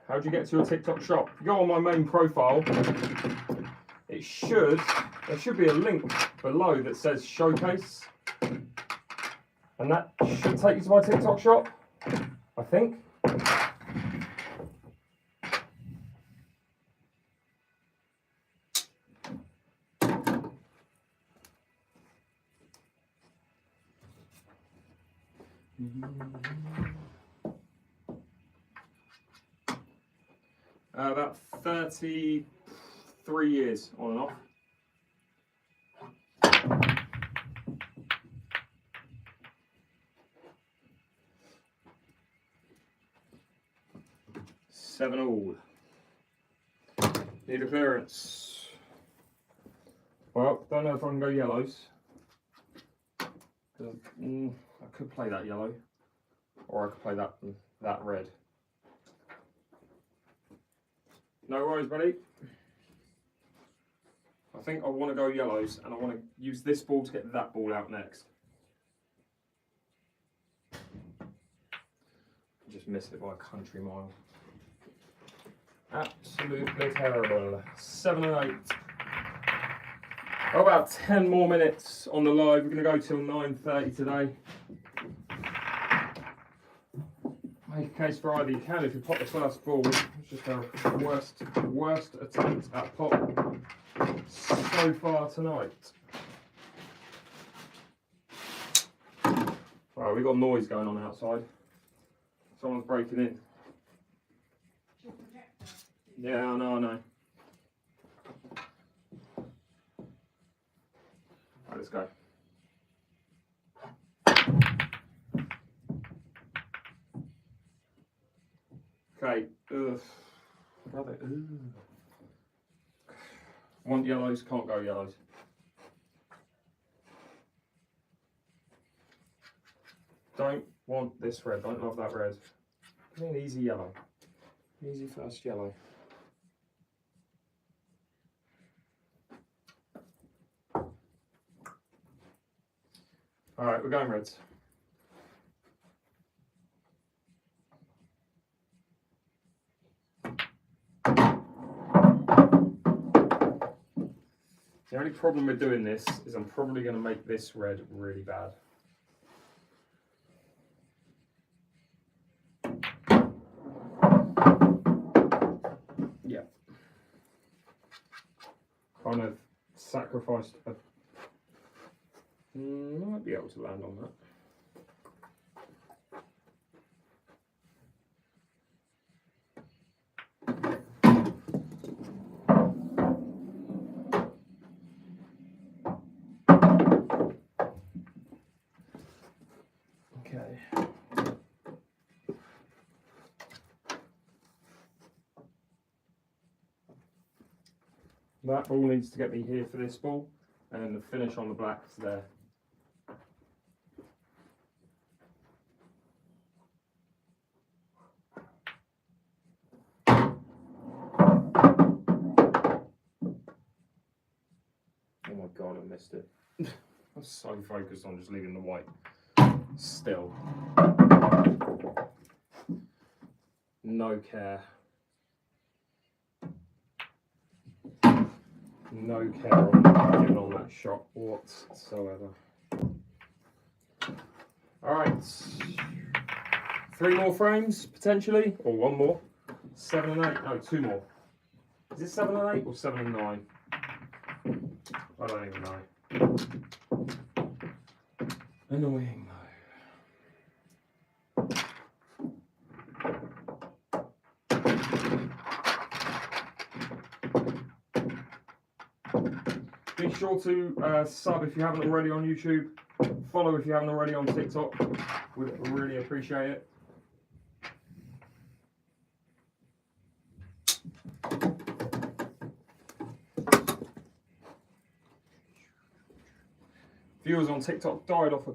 How'd you get to your TikTok shop? If you go on my main profile, there should be a link below that says showcase. And that should take you to my TikTok shop, I think. About 33 years on and off. Seven all. Need a clearance. Well, don't know if I can go yellows. I could play that yellow, or I could play that red. No worries, buddy. I think I want to go yellows, and I want to use this ball to get that ball out next. Just missed it by a country mile. Absolutely terrible. 7 and 8. Oh, about 10 more minutes on the live. We're going to go till 9:30 today. Make a case for either you can if you pop the first ball. It's just our worst attempt at pop so far tonight. Right, we've got noise going on outside. Someone's breaking in. Yeah, I know. Right, let's go. Okay. Want yellows, can't go yellows. Don't want this red, don't love that red. Give me an easy yellow. Easy first yellow. Alright, we're going reds. The only problem with doing this is I'm probably going to make this red really bad. Yeah. Kind of sacrificed a... might be able to land on that. That ball needs to get me here for this ball, and the finish on the black's there. Oh my god, I missed it. I'm so focused on just leaving the white still. No care. No care on that shot whatsoever. Alright. 3 more frames, potentially, or 1 more. 7 and 8, no, 2 more. Is it 7 and 8 or 7 and 9? I don't even know. Annoying though. Be sure to sub if you haven't already on YouTube. Follow if you haven't already on TikTok. Would really appreciate it. Viewers on TikTok died off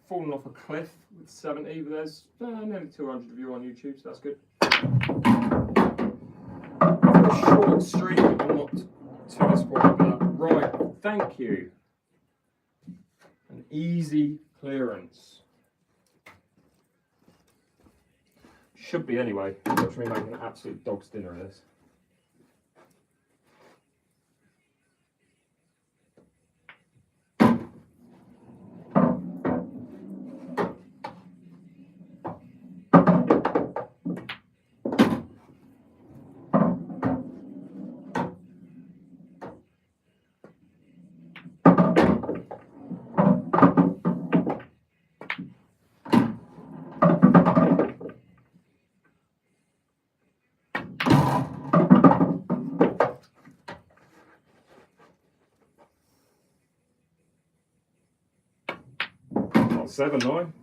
fallen off a cliff with 70, but there's nearly 200 of you on YouTube, so that's good. For a short stream, I'm not too disappointed with that. Right, thank you. An easy clearance. Should be anyway. Watch me make an absolute dog's dinner of this. Not 7, 9.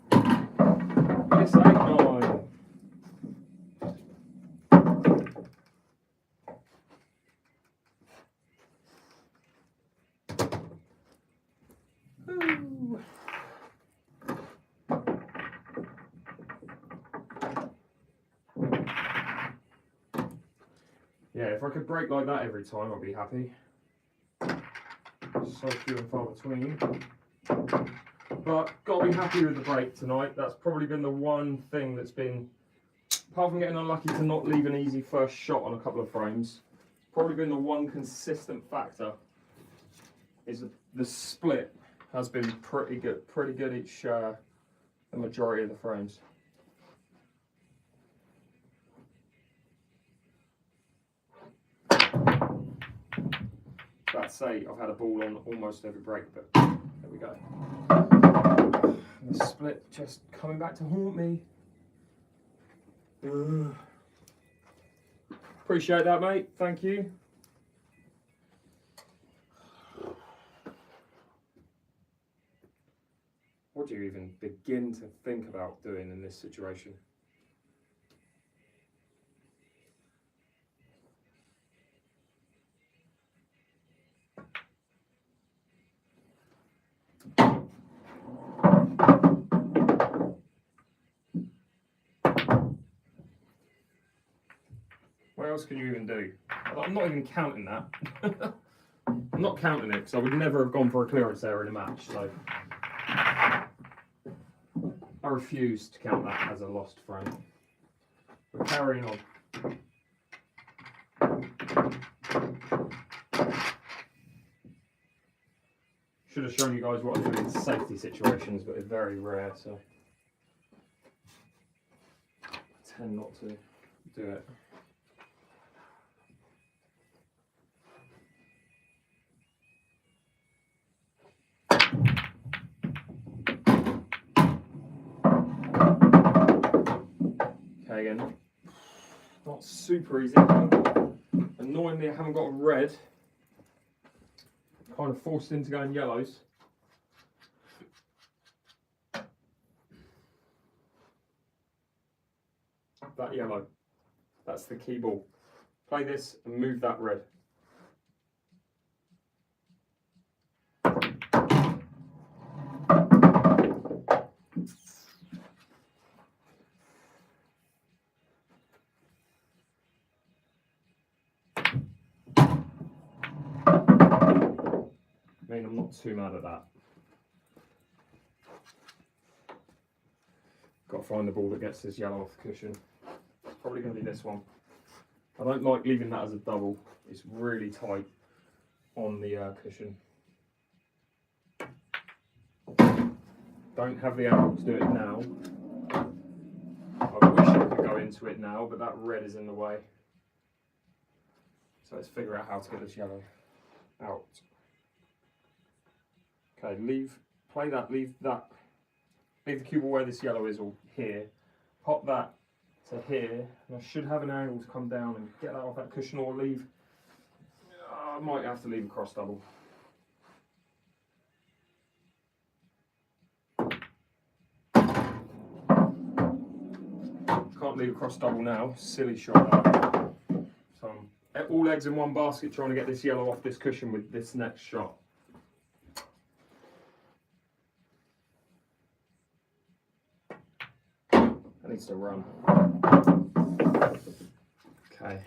Yes, 8, 9. Ooh. Yeah, if I could break like that every time, I'd be happy. So few and far between. But got to be happy with the break tonight. That's probably been the one thing that's been, apart from getting unlucky to not leave an easy first shot on a couple of frames, probably been the one consistent factor is the split has been pretty good each the majority of the frames. I'd say I've had a ball on almost every break, but there we go. The split just coming back to haunt me. Appreciate that, mate. Thank you. What do you even begin to think about doing in this situation? What else can you even do? I'm not even counting that. I'm not counting it because I would never have gone for a clearance there in a match. So I refuse to count that as a lost frame. We're carrying on. Should have shown you guys what I do in safety situations, but it's very rare, so I tend not to do it. Okay, again, not super easy. Annoyingly, I haven't got a red. Kind of forced into going yellows. That yellow. That's the key ball. Play this and move that red. I mean, I'm not too mad at that. Got to find the ball that gets this yellow off the cushion. It's probably going to be this one. I don't like leaving that as a double. It's really tight on the cushion. Don't have the angle to do it now. I wish I could go into it now, but that red is in the way. So let's figure out how to get this yellow out. Okay, leave the cue ball where this yellow is, or here. Pop that to here, and I should have an angle to come down and get that off that cushion, or leave. I might have to leave a cross double. Can't leave a cross double now. Silly shot that. So I'm all eggs in one basket trying to get this yellow off this cushion with this next shot. That needs to run. Okay.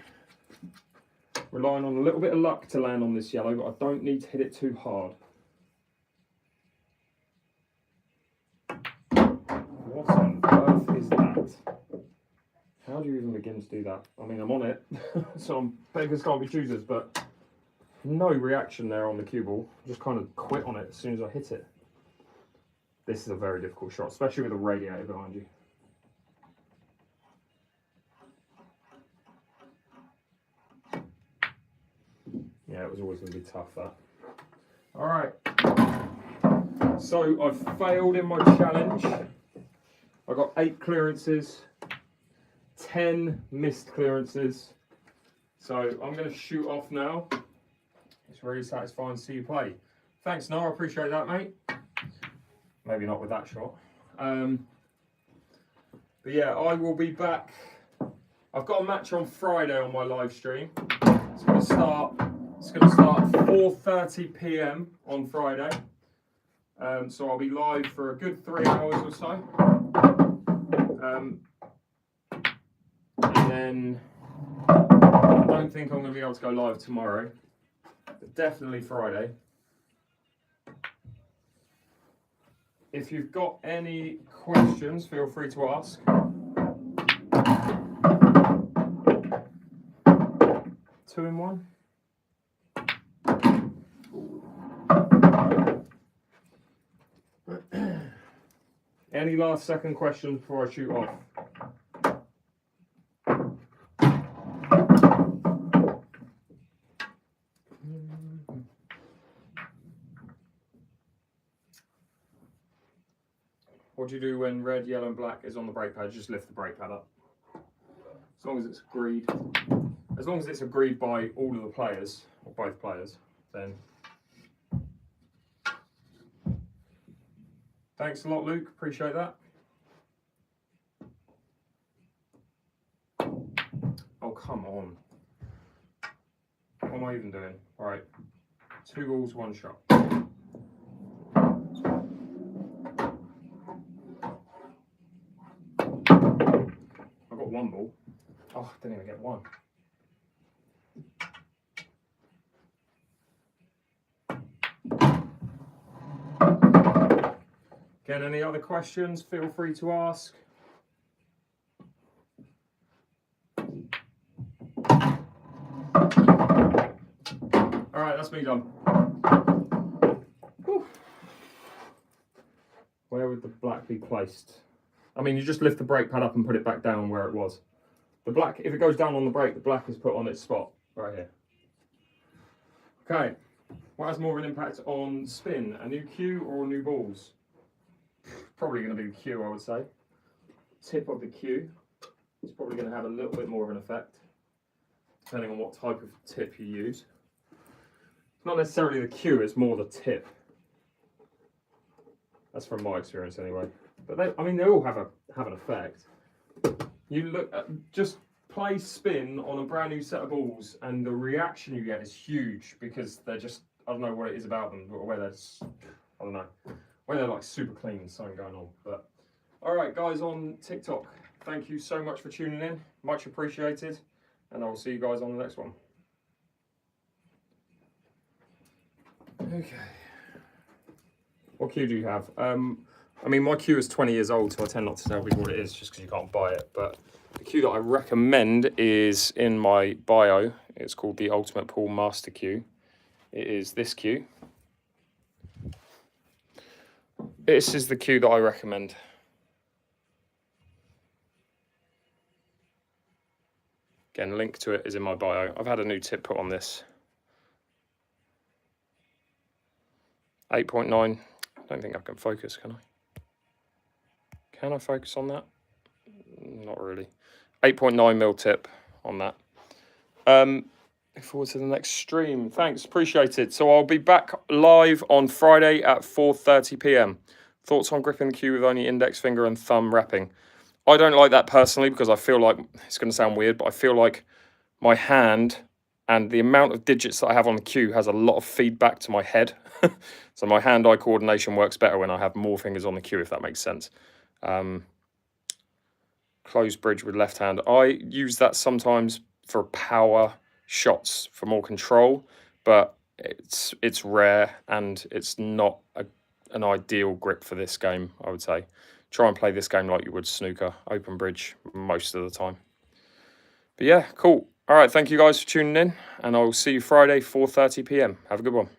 Relying on a little bit of luck to land on this yellow, but I don't need to hit it too hard. What on earth is that? How do you even begin to do that? I mean, I'm on it, so I'm beggars can't be choosers, but no reaction there on the cue ball. Just kind of quit on it as soon as I hit it. This is a very difficult shot, especially with a radiator behind you. Yeah, it was always going to be tough, that. All right. So I've failed in my challenge. I got 8 clearances, 10 missed clearances. So I'm going to shoot off now. It's really satisfying to see you play. Thanks, Noah. I appreciate that, mate. Maybe not with that shot. But yeah, I will be back. I've got a match on Friday on my live stream. It's going to start 4:30 p.m. on Friday. So I'll be live for a good 3 hours or so. And then I don't think I'm going to be able to go live tomorrow, but definitely Friday. if you've got any questions, feel free to ask. Two in one. Any last second questions before I shoot off? What do you do when red, yellow, and black is on the brake pad? Just lift the brake pad up. As long as it's agreed. As long as it's agreed by all of the players, or both players, then. Thanks a lot, Luke. Appreciate that. Oh, come on. What am I even doing? All right. 2 balls, 1 shot. I got 1 ball. Oh, I didn't even get 1. Again, any other questions, feel free to ask. All right, that's me done. Whew. Where would the black be placed? I mean, you just lift the brake pad up and put it back down where it was. The black, if it goes down on the brake, the black is put on its spot, right here. Okay, what has more of an impact on spin? A new cue or new balls? Probably going to be the cue, I would say. Tip of the cue is probably going to have a little bit more of an effect, depending on what type of tip you use. It's not necessarily the cue, it's more the tip. That's from my experience anyway. But they all have an effect. You look at, just play spin on a brand new set of balls, and the reaction you get is huge because they're just, I don't know what it is about them, but where they're just, I don't know, where they're like super clean and something going on. But all right, guys on TikTok, thank you so much for tuning in, much appreciated, and I will see you guys on the next one. Okay. What cue do you have? I mean, my cue is 20 years old, so I tend not to tell people what it is just because you can't buy it. But the cue that I recommend is in my bio. It's called the Ultimate Pool Master Cue. It is this cue. This is the cue that I recommend. Again, link to it is in my bio. I've had a new tip put on this. 8.9. I don't think I can focus, can I? Can I focus on that? Not really. 8.9mm tip on that. Look forward to the next stream. Thanks, appreciate it. So I'll be back live on Friday at 4:30 p.m. Thoughts on gripping the cue with only index finger and thumb wrapping? I don't like that personally because I feel like, it's going to sound weird, but I feel like my hand and the amount of digits that I have on the cue has a lot of feedback to my head. So my hand-eye coordination works better when I have more fingers on the cue, if that makes sense. Closed bridge with left hand. I use that sometimes for power shots, for more control, but it's rare and it's not an ideal grip for this game, I would say. Try and play this game like you would snooker, open bridge, most of the time. But yeah, cool. All right, thank you guys for tuning in, and I'll see you Friday, 4:30 p.m. Have a good one.